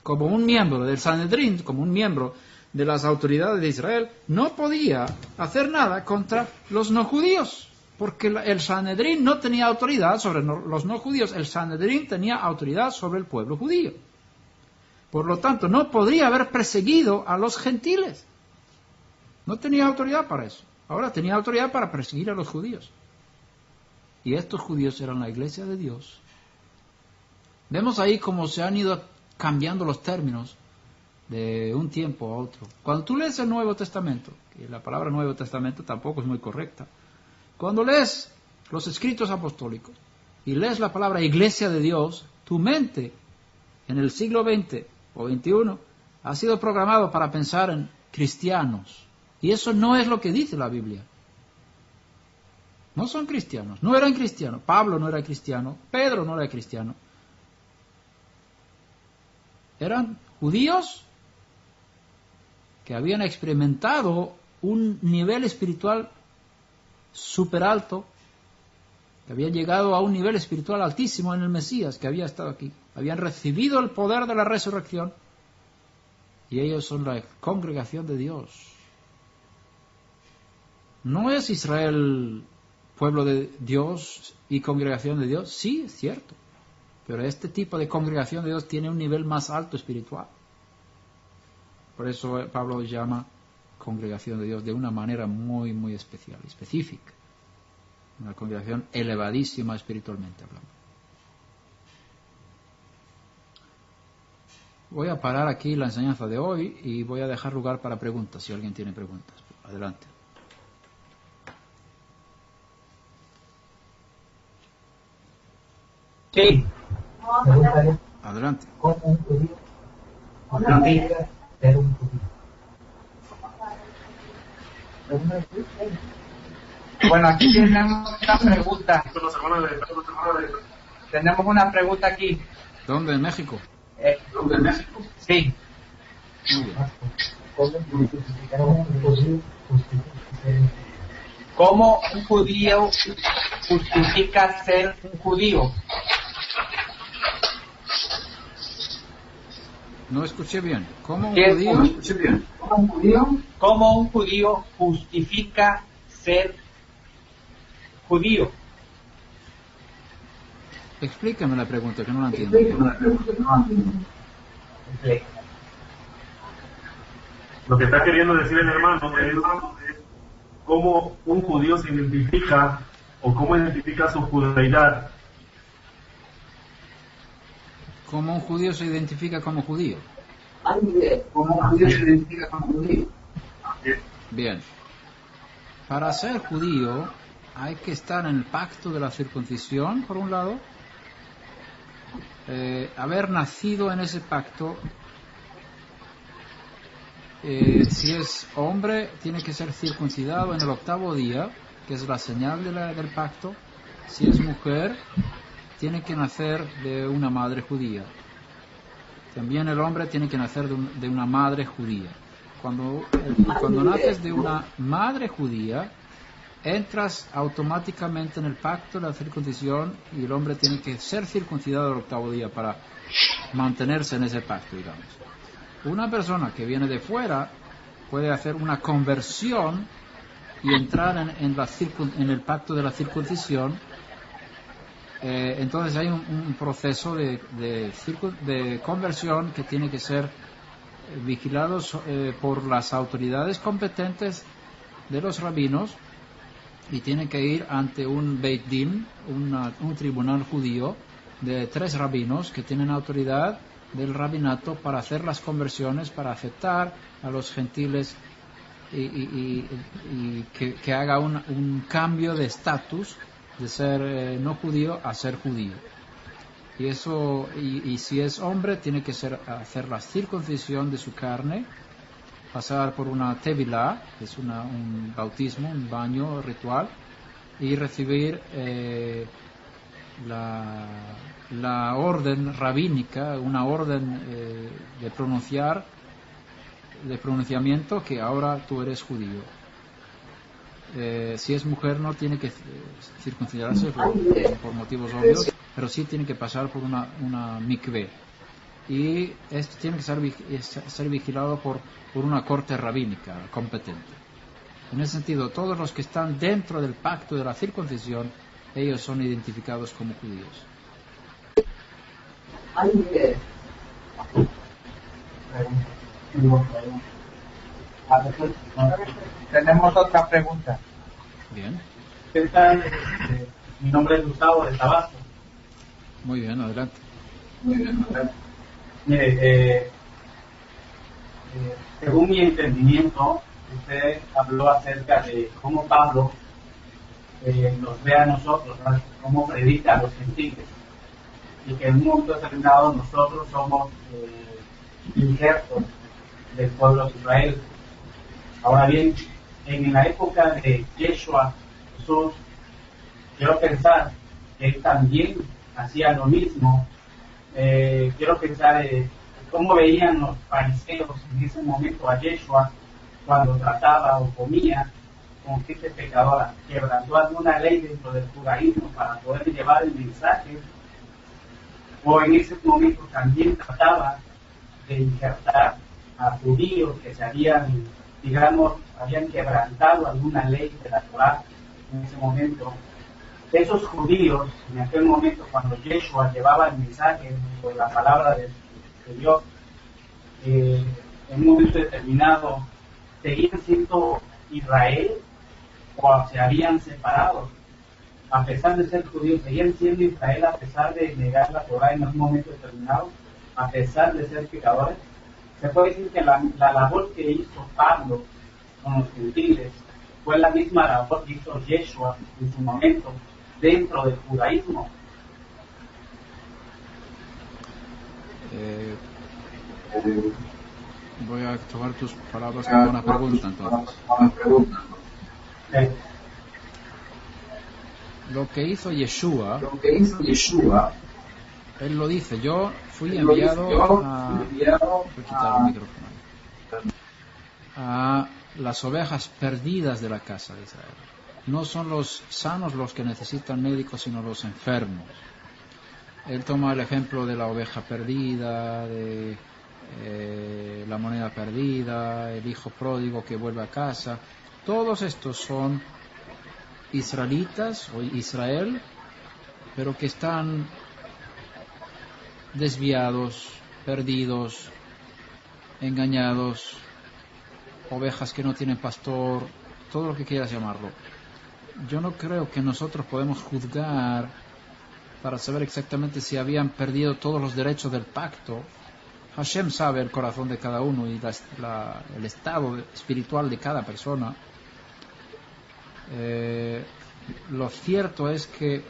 como un miembro del Sanedrín, como un miembro de las autoridades de Israel, no podía hacer nada contra los no judíos, porque el Sanedrín no tenía autoridad sobre los no judíos, el Sanedrín tenía autoridad sobre el pueblo judío. Por lo tanto, no podría haber perseguido a los gentiles. No tenía autoridad para eso. Ahora tenía autoridad para perseguir a los judíos. Y estos judíos eran la iglesia de Dios. Vemos ahí cómo se han ido cambiando los términos de un tiempo a otro. Cuando tú lees el Nuevo Testamento, que la palabra Nuevo Testamento tampoco es muy correcta, cuando lees los escritos apostólicos y lees la palabra iglesia de Dios, tu mente en el siglo XX o XXI ha sido programado para pensar en cristianos. Y eso no es lo que dice la Biblia. No son cristianos, no eran cristianos. Pablo no era cristiano, Pedro no era cristiano. Eran judíos que habían experimentado un nivel espiritual súper alto, que habían llegado a un nivel espiritual altísimo en el Mesías, que había estado aquí. Habían recibido el poder de la resurrección y ellos son la congregación de Dios. ¿No es Israel pueblo de Dios y congregación de Dios? Sí, es cierto. Pero este tipo de congregación de Dios tiene un nivel más alto espiritual. Por eso Pablo llama congregación de Dios de una manera muy, muy especial, específica. Una congregación elevadísima espiritualmente hablando. Voy a parar aquí la enseñanza de hoy y voy a dejar lugar para preguntas, si alguien tiene preguntas. Adelante. Sí. Adelante. ¿Cómo un judío significa ser un judío? Bueno, aquí tenemos una pregunta. Tenemos una pregunta aquí. ¿Dónde? ¿En México? ¿Dónde en México? Sí. Muy bien. ¿Cómo un judío justifica ser un judío? No escuché bien. ¿Cómo un ¿Qué- judío? ¿Cómo un judío justifica ser judío? Explícame la pregunta, que no la entiendo. Lo que está queriendo decir el hermano es cómo un judío se identifica o cómo identifica su judaidad. ¿Cómo un judío se identifica como judío? ¿Cómo un judío se identifica como judío? Bien. Para ser judío hay que estar en el pacto de la circuncisión, por un lado, haber nacido en ese pacto. Si es hombre, tiene que ser circuncidado en el 8º día, que es la señal del pacto. Si es mujer, tiene que nacer de una madre judía. También el hombre tiene que nacer de una madre judía. Cuando naces de una madre judía, entras automáticamente en el pacto de la circuncisión y el hombre tiene que ser circuncidado el 8º día para mantenerse en ese pacto, digamos. Una persona que viene de fuera puede hacer una conversión y entrar en el pacto de la circuncisión. Entonces hay un proceso de conversión que tiene que ser vigilado por las autoridades competentes de los rabinos y tiene que ir ante un Beit Din, un tribunal judío de 3 rabinos que tienen autoridad del rabinato para hacer las conversiones, para aceptar a los gentiles y que haga un cambio de estatus de ser no judío a ser judío. Y eso, y si es hombre, tiene que hacer la circuncisión de su carne, pasar por una tevilá, que es un bautismo, un baño ritual, y recibir la orden rabínica, una orden de pronunciamiento que ahora tú eres judío. Si es mujer no tiene que circuncidarse por motivos obvios, pero sí tiene que pasar por una mikvé. y esto tiene que ser vigilado por una corte rabínica competente. En ese sentido, todos los que están dentro del pacto de la circuncisión, ellos son identificados como judíos. Tenemos otra pregunta. Bien. ¿Qué tal? Mi nombre es Gustavo de Tabasco. Muy bien, adelante. Mire, según mi entendimiento, usted habló acerca de cómo Pablo nos ve a nosotros, ¿no? Cómo predica a los gentiles, y que en un momento determinado nosotros somos injertos del pueblo de Israel. Ahora bien, en la época de Yeshua, Jesús, quiero pensar que él también hacía lo mismo. Quiero pensar cómo veían los fariseos en ese momento a Yeshua cuando trataba o comía con gente pecadora, quebrantó alguna ley dentro del judaísmo para poder llevar el mensaje, o en ese momento también trataba de injertar a judíos que se habían, digamos, habían quebrantado alguna ley de la Torá en ese momento. Esos judíos, en aquel momento, cuando Yeshua llevaba el mensaje o la palabra de Dios, en un momento determinado, ¿seguían siendo Israel o se habían separado? A pesar de ser judíos, ¿seguían siendo Israel a pesar de negar la Torá en un momento determinado? A pesar de ser pecadores. Se puede decir que la labor que hizo Pablo con los gentiles fue la misma labor que hizo Yeshua en su momento dentro del judaísmo. Voy a tomar tus palabras como una pregunta, entonces. Lo que hizo Yeshua, él lo dice, yo fui enviado a las ovejas perdidas de la casa de Israel. No son los sanos los que necesitan médicos, sino los enfermos. Él toma el ejemplo de la oveja perdida, de la moneda perdida, el hijo pródigo que vuelve a casa. Todos estos son israelitas o Israel, pero que están desviados, perdidos, engañados, ovejas que no tienen pastor, todo lo que quieras llamarlo. Yo no creo que nosotros podemos juzgar para saber exactamente si habían perdido todos los derechos del pacto. Hashem sabe el corazón de cada uno y el estado espiritual de cada persona. Lo cierto es que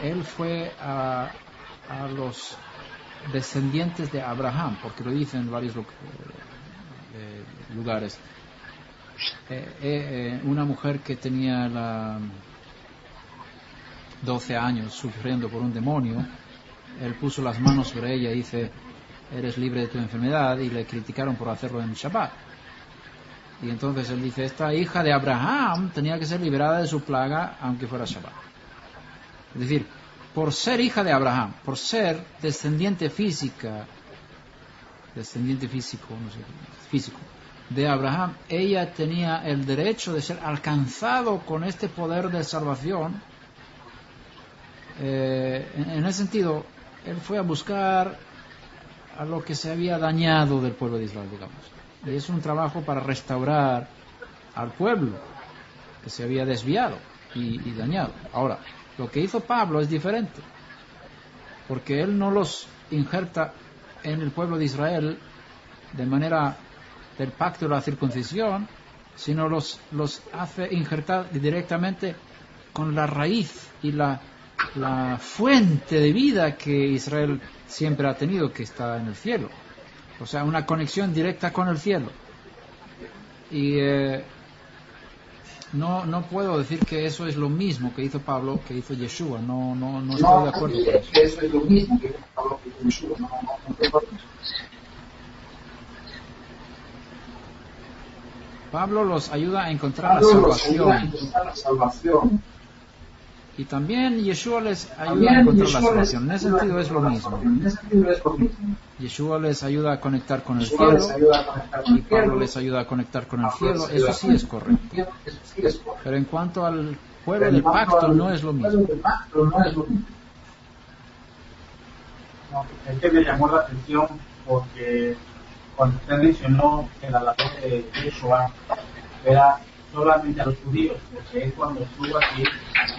él fue a los descendientes de Abraham, porque lo dice en varios lugares. Una mujer que tenía 12 años sufriendo por un demonio, él puso las manos sobre ella y dice, eres libre de tu enfermedad, y le criticaron por hacerlo en Shabbat. Y entonces él dice, esta hija de Abraham tenía que ser liberada de su plaga aunque fuera Shabbat. Es decir, por ser hija de Abraham, por ser descendiente físico, no sé, físico, de Abraham, ella tenía el derecho de ser alcanzado con este poder de salvación. En ese sentido, él fue a buscar a lo que se había dañado del pueblo de Israel, digamos. Y es un trabajo para restaurar al pueblo que se había desviado y dañado. Ahora, lo que hizo Pablo es diferente, porque él no los injerta en el pueblo de Israel de manera del pacto de la circuncisión, sino los hace injertar directamente con la raíz y la fuente de vida que Israel siempre ha tenido, que está en el cielo. O sea, una conexión directa con el cielo. Y no puedo decir que eso es lo mismo que hizo Pablo, que hizo Yeshua. No estoy de acuerdo con eso. Eso es lo mismo que hizo Pablo, que hizo Yeshua. No estoy de acuerdo. Pablo los ayuda a encontrar la salvación. Y también Yeshua les ayuda a encontrar la salvación. En ese sentido es lo mismo. Yeshua les ayuda a conectar con el cielo y Pablo les ayuda a conectar con el cielo. Eso sí es correcto. Pero en cuanto al pueblo del pacto no es lo mismo. No, es que me llamó la atención porque cuando usted mencionó que la labor de Yeshua era solamente a los judíos, porque él cuando estuvo aquí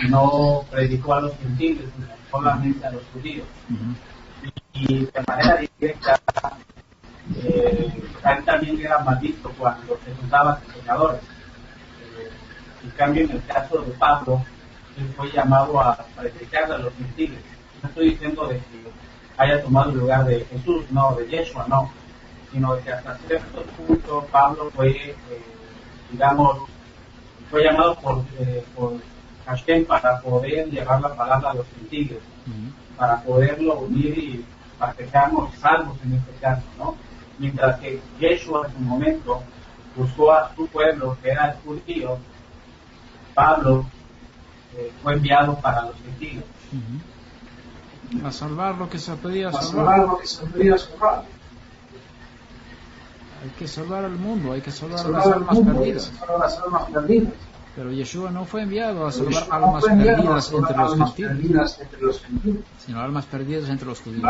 no predicó a los gentiles, sino solamente a los judíos. Y de manera directa, él también era mal visto cuando se juntaban pecadores. En cambio, en el caso de Pablo, él fue llamado a predicar a los gentiles. No estoy diciendo de que haya tomado el lugar de Jesús, no, de Yeshua, no, sino de que hasta cierto punto Pablo fue, fue llamado por Hashem para poder llevar la palabra a los gentiles, para poderlo unir y para que seamos salvos en este caso, ¿no? Mientras que Yeshua en su momento buscó a su pueblo, que era el judío, Pablo fue enviado para los gentiles. A salvar lo que se podía salvar. Hay que salvar al mundo, hay que salvar las almas perdidas. Pero Yeshua no fue enviado a salvar almas perdidas entre los gentiles, sino almas perdidas entre los judíos.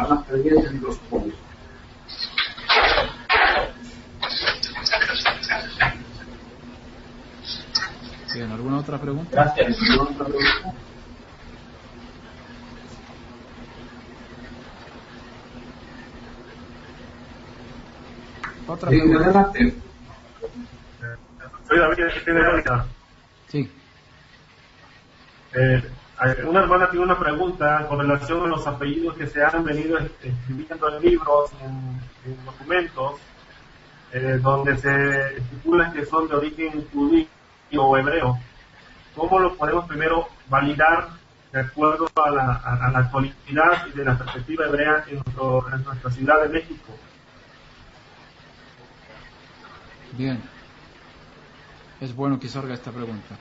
Bien, ¿alguna otra pregunta? Gracias. Otra pregunta. Soy David de Verónica. Sí. Una hermana tiene una pregunta con relación a los apellidos que se han venido escribiendo en libros, en documentos, donde se estipulan que son de origen judío o hebreo. ¿Cómo lo podemos primero validar de acuerdo a la actualidad y de la perspectiva hebrea en nuestra Ciudad de México? Bien. Es bueno que salga esta pregunta.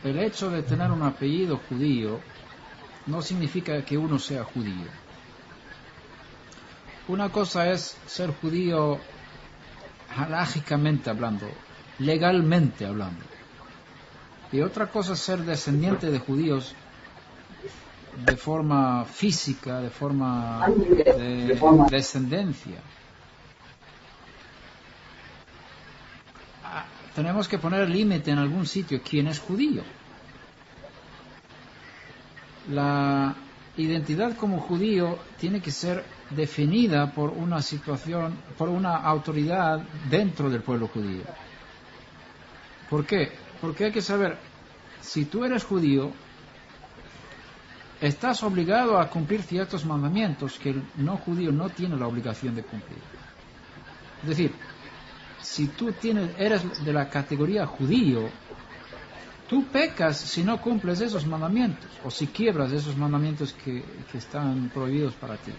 El hecho de tener un apellido judío no significa que uno sea judío. Una cosa es ser judío halágicamente hablando, legalmente hablando. Y otra cosa es ser descendiente de judíos de forma física, de forma de descendencia. Tenemos que poner límite en algún sitio. ¿Quién es judío? La identidad como judío tiene que ser definida por una situación, por una autoridad dentro del pueblo judío. ¿Por qué? Porque hay que saber, si tú eres judío, estás obligado a cumplir ciertos mandamientos que el no judío no tiene la obligación de cumplir. Es decir, si tú eres de la categoría judío, tú pecas si no cumples esos mandamientos o si quiebras esos mandamientos que están prohibidos para ti.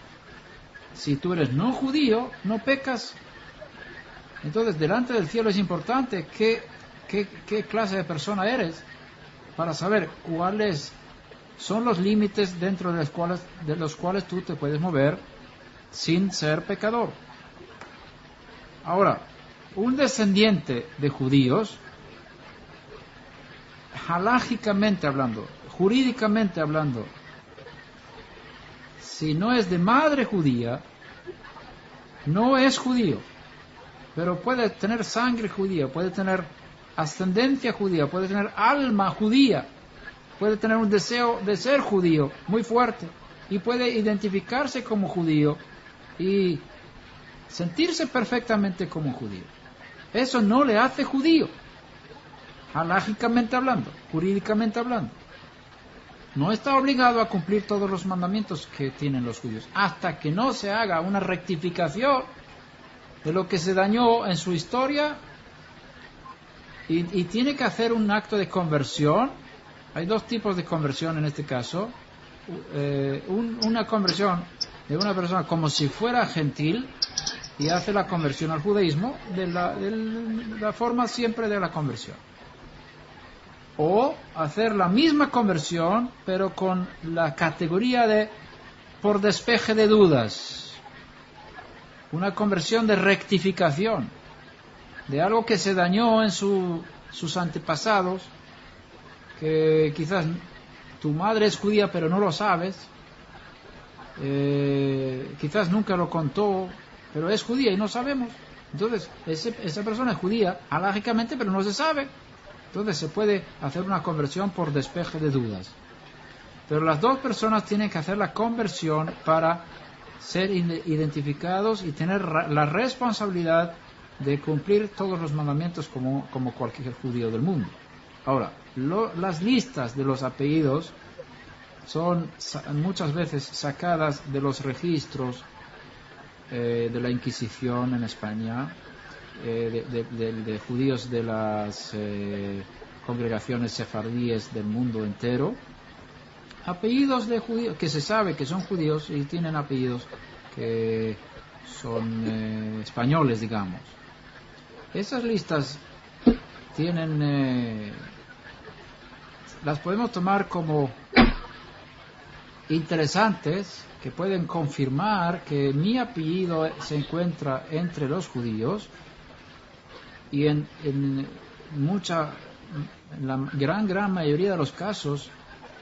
Si tú eres no judío, no pecas. Entonces, delante del cielo es importante qué clase de persona eres para saber cuáles son los límites dentro de los cuales tú te puedes mover sin ser pecador. Ahora, un descendiente de judíos, halágicamente hablando, jurídicamente hablando, si no es de madre judía, no es judío, pero puede tener sangre judía, puede tener ascendencia judía, puede tener alma judía, puede tener un deseo de ser judío muy fuerte y puede identificarse como judío y sentirse perfectamente como judío. Eso no le hace judío, halágicamente hablando, jurídicamente hablando. No está obligado a cumplir todos los mandamientos que tienen los judíos, hasta que no se haga una rectificación de lo que se dañó en su historia y tiene que hacer un acto de conversión. Hay dos tipos de conversión en este caso. Una conversión de una persona como si fuera gentil y hace la conversión al judaísmo de la forma siempre de la conversión. o hacer la misma conversión, pero con la categoría de por despeje de dudas, una conversión de rectificación, de algo que se dañó en sus antepasados, que quizás tu madre es judía pero no lo sabes, quizás nunca lo contó, pero es judía y no sabemos. Entonces, esa persona es judía, halagicamente, pero no se sabe. Entonces se puede hacer una conversión por despeje de dudas. Pero las dos personas tienen que hacer la conversión para ser identificados y tener la responsabilidad de cumplir todos los mandamientos como cualquier judío del mundo. Ahora, las listas de los apellidos son muchas veces sacadas de los registros de la Inquisición en España, de judíos de las congregaciones sefardíes del mundo entero, apellidos de judíos que se sabe que son judíos y tienen apellidos que son españoles, digamos. Esas listas tienen las podemos tomar como interesantes, que pueden confirmar que mi apellido se encuentra entre los judíos, y en la gran mayoría de los casos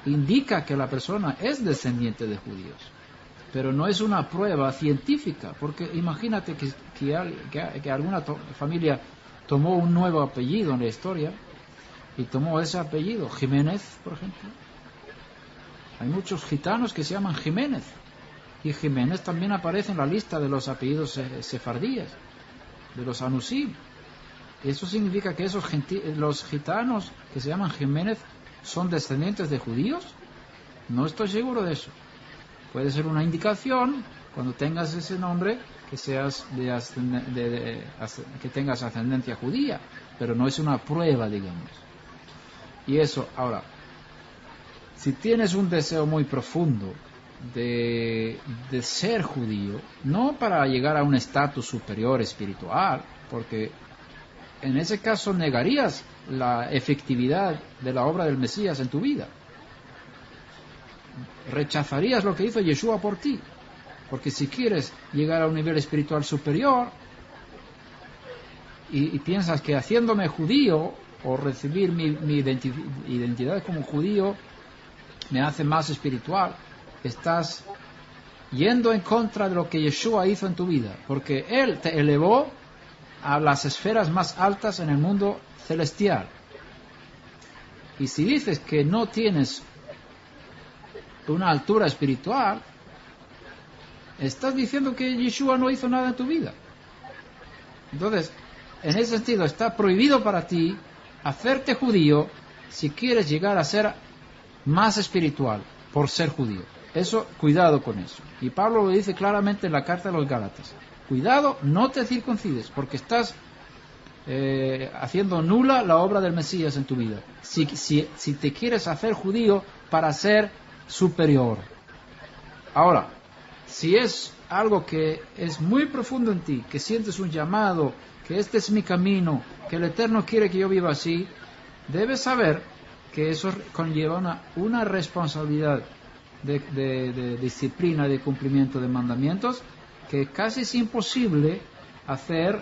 indica que la persona es descendiente de judíos, pero no es una prueba científica, porque imagínate que alguna familia tomó un nuevo apellido en la historia y tomó ese apellido, Jiménez, por ejemplo. Hay muchos gitanos que se llaman Jiménez, y Jiménez también aparece en la lista de los apellidos sefardíes, de los Anusim. Eso significa que los gitanos que se llaman Jiménez son descendientes de judíos. No estoy seguro de eso. Puede ser una indicación, cuando tengas ese nombre, que seas que tengas ascendencia judía, pero no es una prueba, digamos. Y eso, ahora, si tienes un deseo muy profundo de ser judío, no para llegar a un estatus superior espiritual, porque en ese caso negarías la efectividad de la obra del Mesías en tu vida. Rechazarías lo que hizo Yeshua por ti, porque si quieres llegar a un nivel espiritual superior y piensas que haciéndome judío o recibir mi identidad como judío me hace más espiritual, estás yendo en contra de lo que Yeshua hizo en tu vida, porque Él te elevó a las esferas más altas en el mundo celestial. Y si dices que no tienes una altura espiritual, estás diciendo que Yeshua no hizo nada en tu vida. Entonces, en ese sentido, está prohibido para ti hacerte judío si quieres llegar a ser más espiritual por ser judío. Eso, cuidado con eso. Y Pablo lo dice claramente en la carta a los Gálatas. Cuidado, no te circuncides, porque estás haciendo nula la obra del Mesías en tu vida. Si te quieres hacer judío para ser superior. Ahora, si es algo que es muy profundo en ti, que sientes un llamado, que este es mi camino, que el Eterno quiere que yo viva así, debes saber que eso conlleva una responsabilidad de disciplina, de cumplimiento de mandamientos, que casi es imposible hacer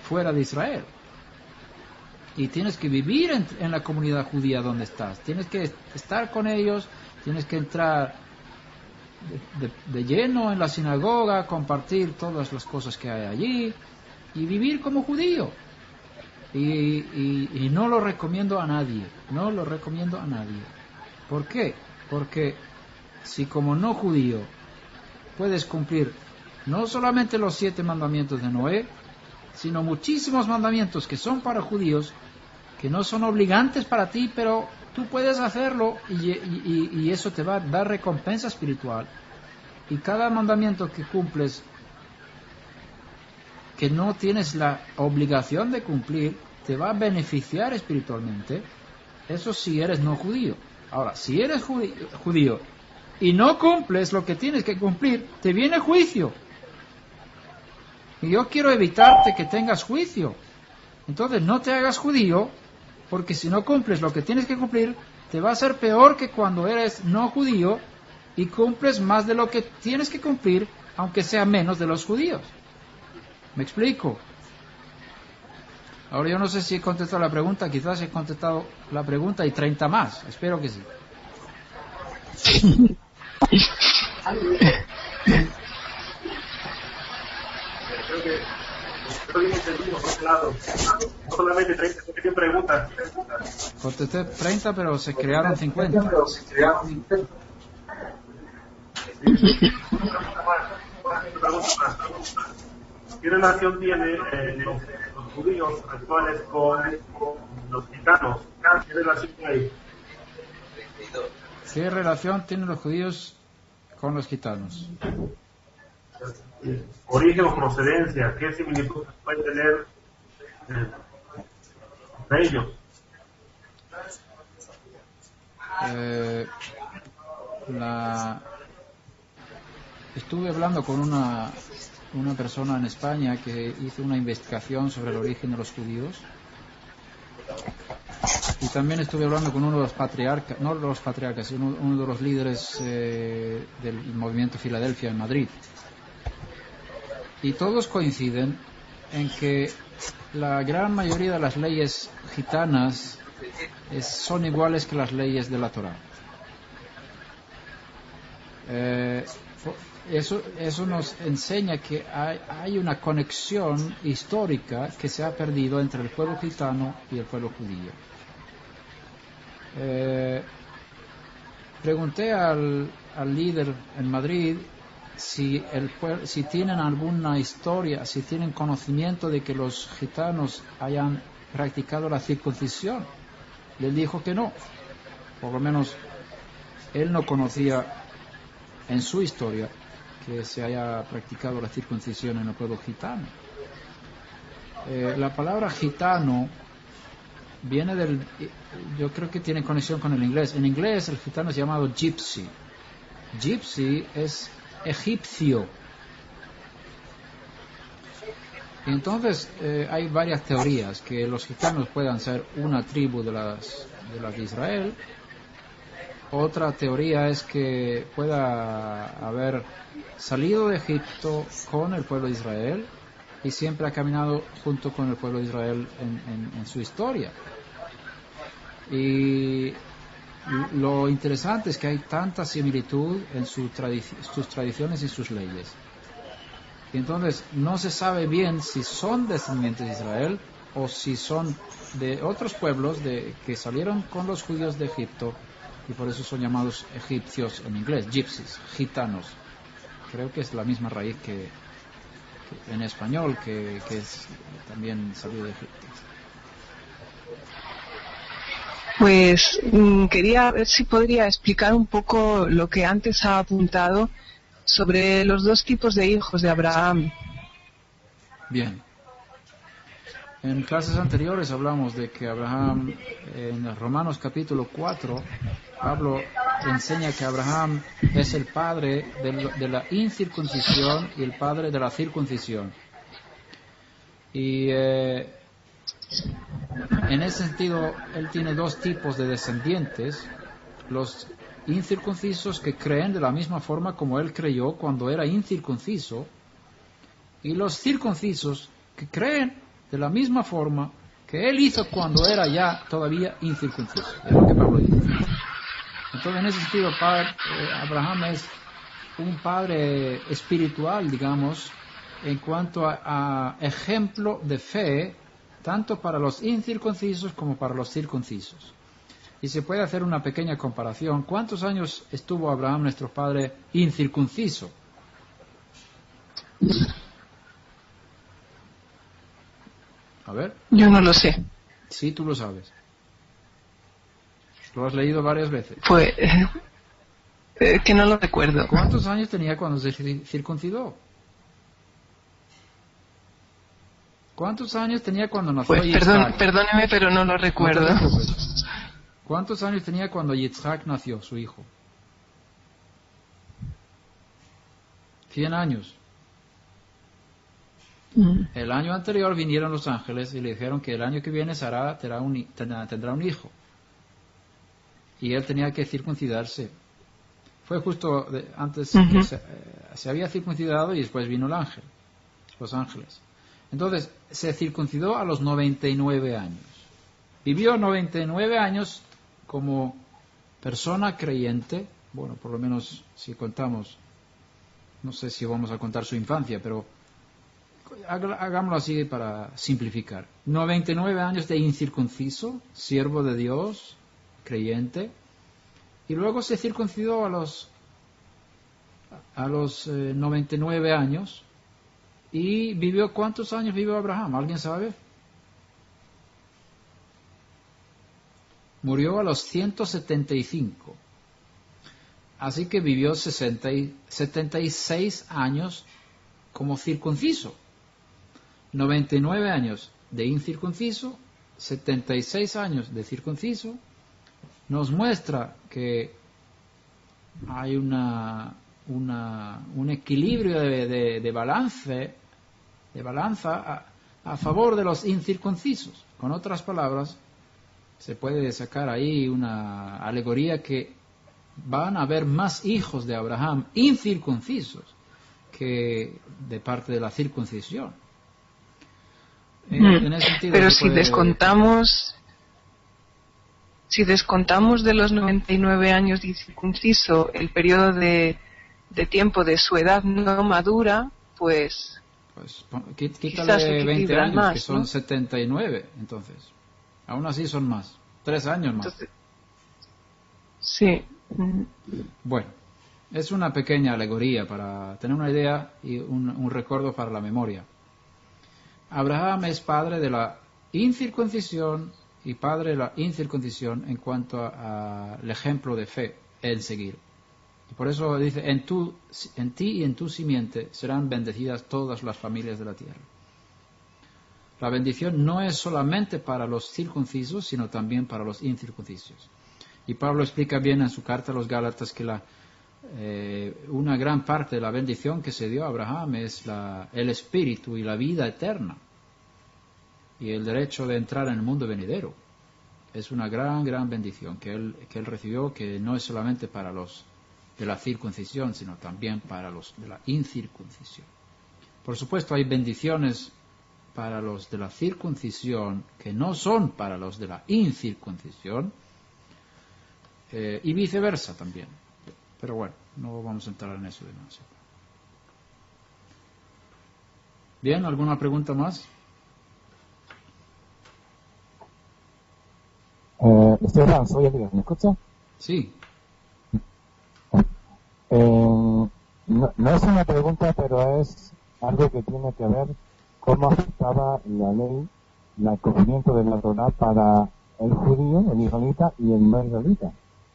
fuera de Israel. Y tienes que vivir en la comunidad judía donde estás, tienes que estar con ellos, tienes que entrar de lleno en la sinagoga, compartir todas las cosas que hay allí y vivir como judío. Y no lo recomiendo a nadie, no lo recomiendo a nadie. ¿Por qué? Porque si como no judío puedes cumplir no solamente los 7 mandamientos de Noé, sino muchísimos mandamientos que son para judíos, que no son obligantes para ti, pero tú puedes hacerlo y eso te va a dar recompensa espiritual. Y cada mandamiento que cumples, que no tienes la obligación de cumplir, te va a beneficiar espiritualmente. Eso si eres no judío. Ahora, si eres judío y no cumples lo que tienes que cumplir, te viene juicio. Y yo quiero evitarte que tengas juicio. Entonces no te hagas judío porque si no cumples lo que tienes que cumplir, te va a ser peor que cuando eres no judío y cumples más de lo que tienes que cumplir, aunque sea menos de los judíos. ¿Me explico? Ahora yo no sé si he contestado la pregunta, quizás he contestado la pregunta y 30 más, espero que sí. Creo que bien entendido, claro. No solamente 30, sino que tienen preguntas. Contesté 30, pero se crearon 50. ¿Qué relación tiene los judíos actuales con los gitanos? ¿Qué relación hay? ¿Qué relación tienen los judíos con los gitanos? Origen o procedencia, ¿qué similitud puede tener de ellos? Estuve hablando con una persona en España que hizo una investigación sobre el origen de los judíos, y también estuve hablando con uno de los patriarcas, no de los patriarcas, sino uno de los líderes del movimiento Filadelfia en Madrid, y todos coinciden en que la gran mayoría de las leyes gitanas son iguales que las leyes de la Torá. Eso nos enseña que hay una conexión histórica que se ha perdido entre el pueblo gitano y el pueblo judío. Pregunté al líder en Madrid si tienen alguna historia, si tienen conocimiento de que los gitanos hayan practicado la circuncisión. Y él dijo que no, por lo menos él no conocía en su historia que se haya practicado la circuncisión en el pueblo gitano. La palabra gitano viene yo creo que tiene conexión con el inglés. En inglés el gitano es llamado gypsy. Gypsy es egipcio. Y entonces hay varias teorías que los gitanos puedan ser una tribu de las de Israel. Otra teoría es que pueda haber salido de Egipto con el pueblo de Israel y siempre ha caminado junto con el pueblo de Israel en su historia. Y lo interesante es que hay tanta similitud en sus tradiciones y sus leyes. Y entonces no se sabe bien si son descendientes de Israel o si son de otros pueblos que salieron con los judíos de Egipto, y por eso son llamados egipcios en inglés, gypsies, gitanos. Creo que es la misma raíz que en español, que es también salido de Egipto. Pues quería ver si podría explicar un poco lo que antes ha apuntado sobre los dos tipos de hijos de Abraham. Bien. En clases anteriores hablamos de que Abraham, en Romanos capítulo 4, Pablo enseña que Abraham es el padre de la incircuncisión y el padre de la circuncisión. Y en ese sentido, él tiene dos tipos de descendientes: los incircuncisos, que creen de la misma forma como él creyó cuando era incircunciso, y los circuncisos, que creen de la misma forma que él hizo cuando era ya todavía incircunciso. Es lo que Pablo dice. Entonces, en ese sentido, Abraham es un padre espiritual, digamos, en cuanto a ejemplo de fe, tanto para los incircuncisos como para los circuncisos. Y se puede hacer una pequeña comparación. ¿Cuántos años estuvo Abraham, nuestro padre, incircunciso? A ver. Yo no lo sé. Sí, tú lo sabes. Lo has leído varias veces. Pues que no lo recuerdo. ¿Cuántos años tenía cuando se circuncidó? ¿Cuántos años tenía cuando nació pues Yitzhak? Perdóneme, pero no lo recuerdo. No te preocupes. ¿Cuántos años tenía cuando Yitzhak nació, su hijo? 100 años. El año anterior vinieron los ángeles y le dijeron que el año que viene tendrá un hijo. Y él tenía que circuncidarse. Fue justo antes que se había circuncidado y después vino el ángel, los ángeles. Entonces, se circuncidó a los 99 años. Vivió 99 años como persona creyente. Bueno, por lo menos si contamos, no sé si vamos a contar su infancia, pero hagámoslo así para simplificar. 99 años de incircunciso, siervo de Dios, creyente, y luego se circuncidó a los 99 años. ¿Y vivió cuántos años vivió Abraham? ¿Alguien sabe? Murió a los 175. Así que vivió 76 años como circunciso. 99 años de incircunciso, 76 años de circunciso. Nos muestra que hay un equilibrio de balanza a favor de los incircuncisos. Con otras palabras, se puede sacar ahí una alegoría que van a haber más hijos de Abraham incircuncisos que de parte de la circuncisión. En ese sentido, pero si descontamos de los 99 años de incircunciso el periodo de tiempo de su edad no madura, pues quítale 20 años, más, que son, ¿no? 79, entonces. Aún así son más. 3 años más. Entonces, sí. Bueno, es una pequeña alegoría para tener una idea y un recuerdo para la memoria. Abraham es padre de la incircuncisión y padre de la incircuncisión en cuanto al ejemplo de fe en seguir. Y por eso dice, en ti y en tu simiente serán bendecidas todas las familias de la tierra. La bendición no es solamente para los circuncisos, sino también para los incircuncisos. Y Pablo explica bien en su carta a los Gálatas que una gran parte de la bendición que se dio a Abraham es el espíritu y la vida eterna y el derecho de entrar en el mundo venidero. Es una gran bendición que él recibió, que no es solamente para los de la circuncisión, sino también para los de la incircuncisión. Por supuesto, hay bendiciones para los de la circuncisión que no son para los de la incircuncisión, y viceversa también. Pero bueno, no vamos a entrar en eso demasiado. Bien, ¿alguna pregunta más? Esteban, soy Elías, ¿me escucha? Sí. No es una pregunta, pero es algo que tiene que ver cómo afectaba la ley, el cumplimiento de la Torá para el judío, el israelita y el no israelita.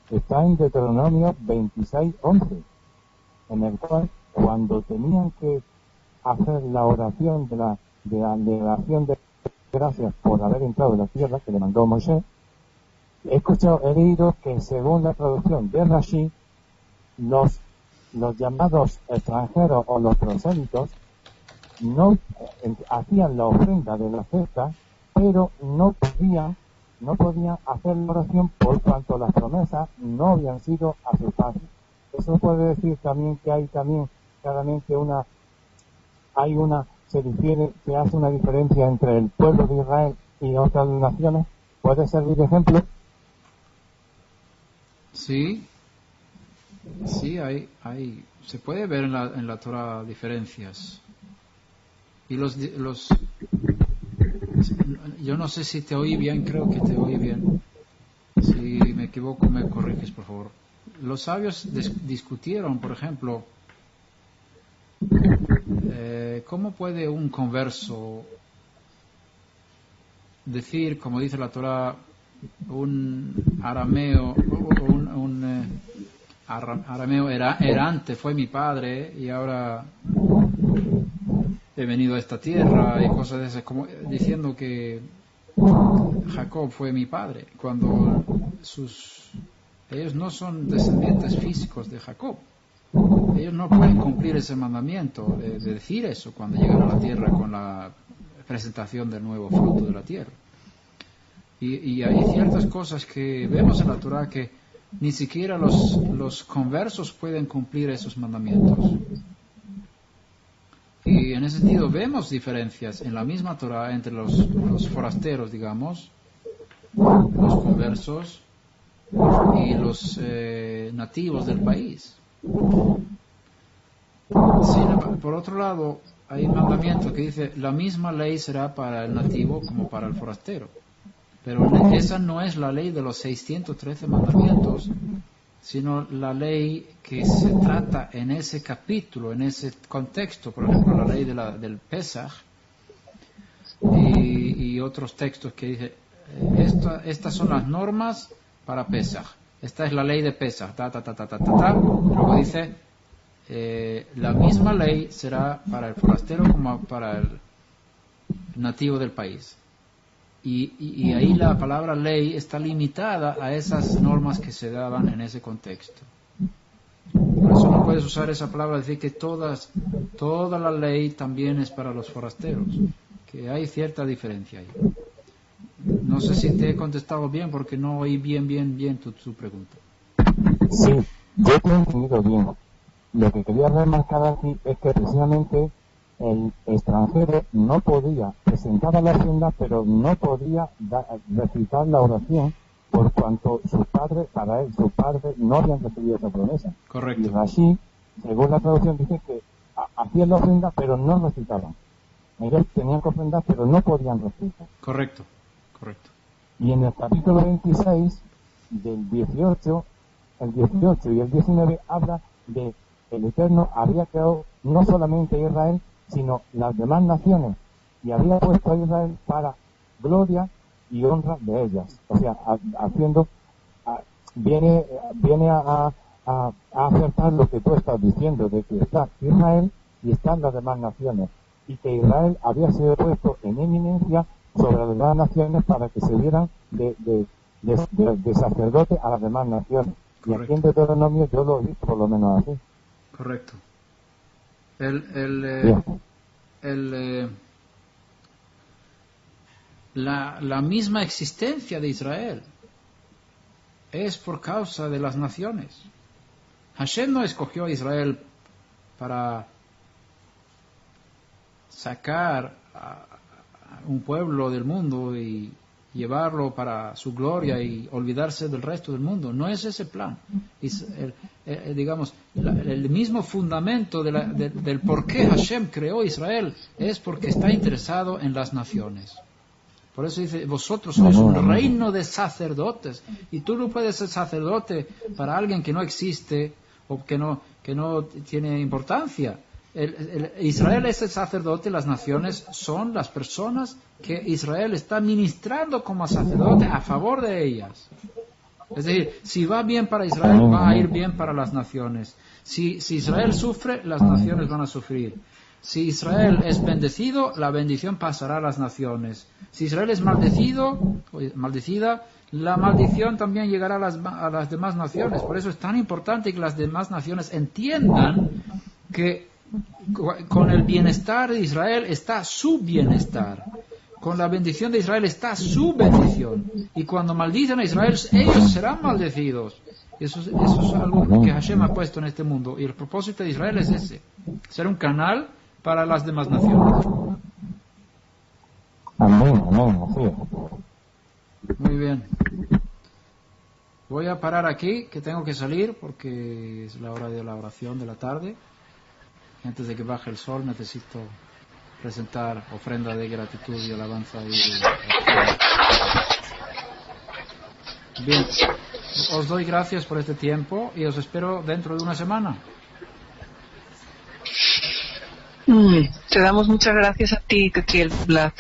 Está en Deuteronomio 26:11, en el cual cuando tenían que hacer la oración de la acción de gracias por haber entrado en la tierra que le mandó Moisés, he leído que según la traducción de Rashi, los llamados extranjeros o los prosélitos no hacían la ofrenda de la cesta, pero no podían hacer la oración por cuanto las promesas no habían sido a sus padres. Eso puede decir también que hay también claramente se hace una diferencia entre el pueblo de Israel y otras naciones. ¿Puede servir de ejemplo? Sí, se puede ver en la Torah diferencias. Y yo no sé si te oí bien, creo que te oí bien. Si me equivoco, me corriges, por favor. Los sabios discutieron, por ejemplo, ¿cómo puede un converso decir, como dice la Torah, un arameo, arameo errante fue mi padre y ahora he venido a esta tierra y cosas de esas, como diciendo que Jacob fue mi padre, cuando ellos no son descendientes físicos de Jacob, Ellos no pueden cumplir ese mandamiento de decir eso cuando llegan a la tierra con la presentación del nuevo fruto de la tierra. Y hay ciertas cosas que vemos en la Torah que ni siquiera los conversos pueden cumplir esos mandamientos. Y en ese sentido vemos diferencias en la misma Torah entre los forasteros, digamos, los conversos y los nativos del país. Por otro lado, hay un mandamiento que dice la misma ley será para el nativo como para el forastero. Pero esa no es la ley de los 613 mandamientos, sino la ley que se trata en ese capítulo, en ese contexto. Por ejemplo, la ley del Pesach y otros textos que dice estas son las normas para Pesach. Esta es la ley de Pesach. Luego dice la misma ley será para el forastero como para el nativo del país. Y ahí la palabra ley está limitada a esas normas que se daban en ese contexto. Por eso no puedes usar esa palabra, decir que toda la ley también es para los forasteros, que hay cierta diferencia ahí. No sé si te he contestado bien porque no oí bien tu pregunta. Sí, yo te he entendido bien. Lo que quería remarcar aquí es que precisamente el extranjero no podía, presentaba la ofrenda, pero no podía recitar la oración por cuanto su padre no habían recibido esa promesa. Correcto. Y Rashi, según la traducción, dice que hacían la ofrenda, pero no recitaban. Ellos tenían que ofrendar, pero no podían recitar. Correcto. Y en el capítulo 26, del 18, el 18 y el 19, habla de el Eterno había creado no solamente Israel, sino las demás naciones, y había puesto a Israel para gloria y honra de ellas. O sea, viene a acertar lo que tú estás diciendo, de que está Israel y están las demás naciones, y que Israel había sido puesto en eminencia sobre las demás naciones para que se vieran de sacerdote a las demás naciones. Correcto. Y aquí en Deuteronomio yo lo he visto por lo menos así. Correcto. La misma existencia de Israel es por causa de las naciones. Hashem no escogió a Israel para sacar a un pueblo del mundo y llevarlo para su gloria y olvidarse del resto del mundo. No es ese plan. Digamos, el mismo fundamento del por qué Hashem creó Israel es porque está interesado en las naciones. Por eso dice, vosotros sois un reino de sacerdotes, y tú no puedes ser sacerdote para alguien que no existe o que no tiene importancia. Israel es el sacerdote, las naciones son las personas que Israel está ministrando como sacerdote a favor de ellas. Es decir, si va bien para Israel, va a ir bien para las naciones. Si Israel sufre, las naciones van a sufrir. Si Israel es bendecido, la bendición pasará a las naciones. Si Israel es maldecida, la maldición también llegará a las demás naciones. Por eso es tan importante que las demás naciones entiendan que con el bienestar de Israel está su bienestar. Con la bendición de Israel está su bendición. Y cuando maldicen a Israel, ellos serán maldecidos. Eso es algo que Hashem ha puesto en este mundo. Y el propósito de Israel es ese: ser un canal para las demás naciones. Amén. Muy bien. Voy a parar aquí, que tengo que salir porque es la hora de la oración de la tarde. Antes de que baje el sol necesito presentar ofrenda de gratitud y alabanza. Bien, os doy gracias por este tiempo y os espero dentro de una semana. Te damos muchas gracias a ti, Tequiel Vlad.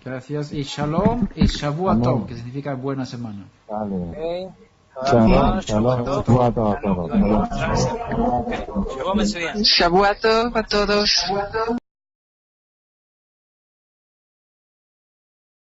Gracias y Shalom y Shavua Tov, que significa buena semana. Vale. Shavua Tov a todos.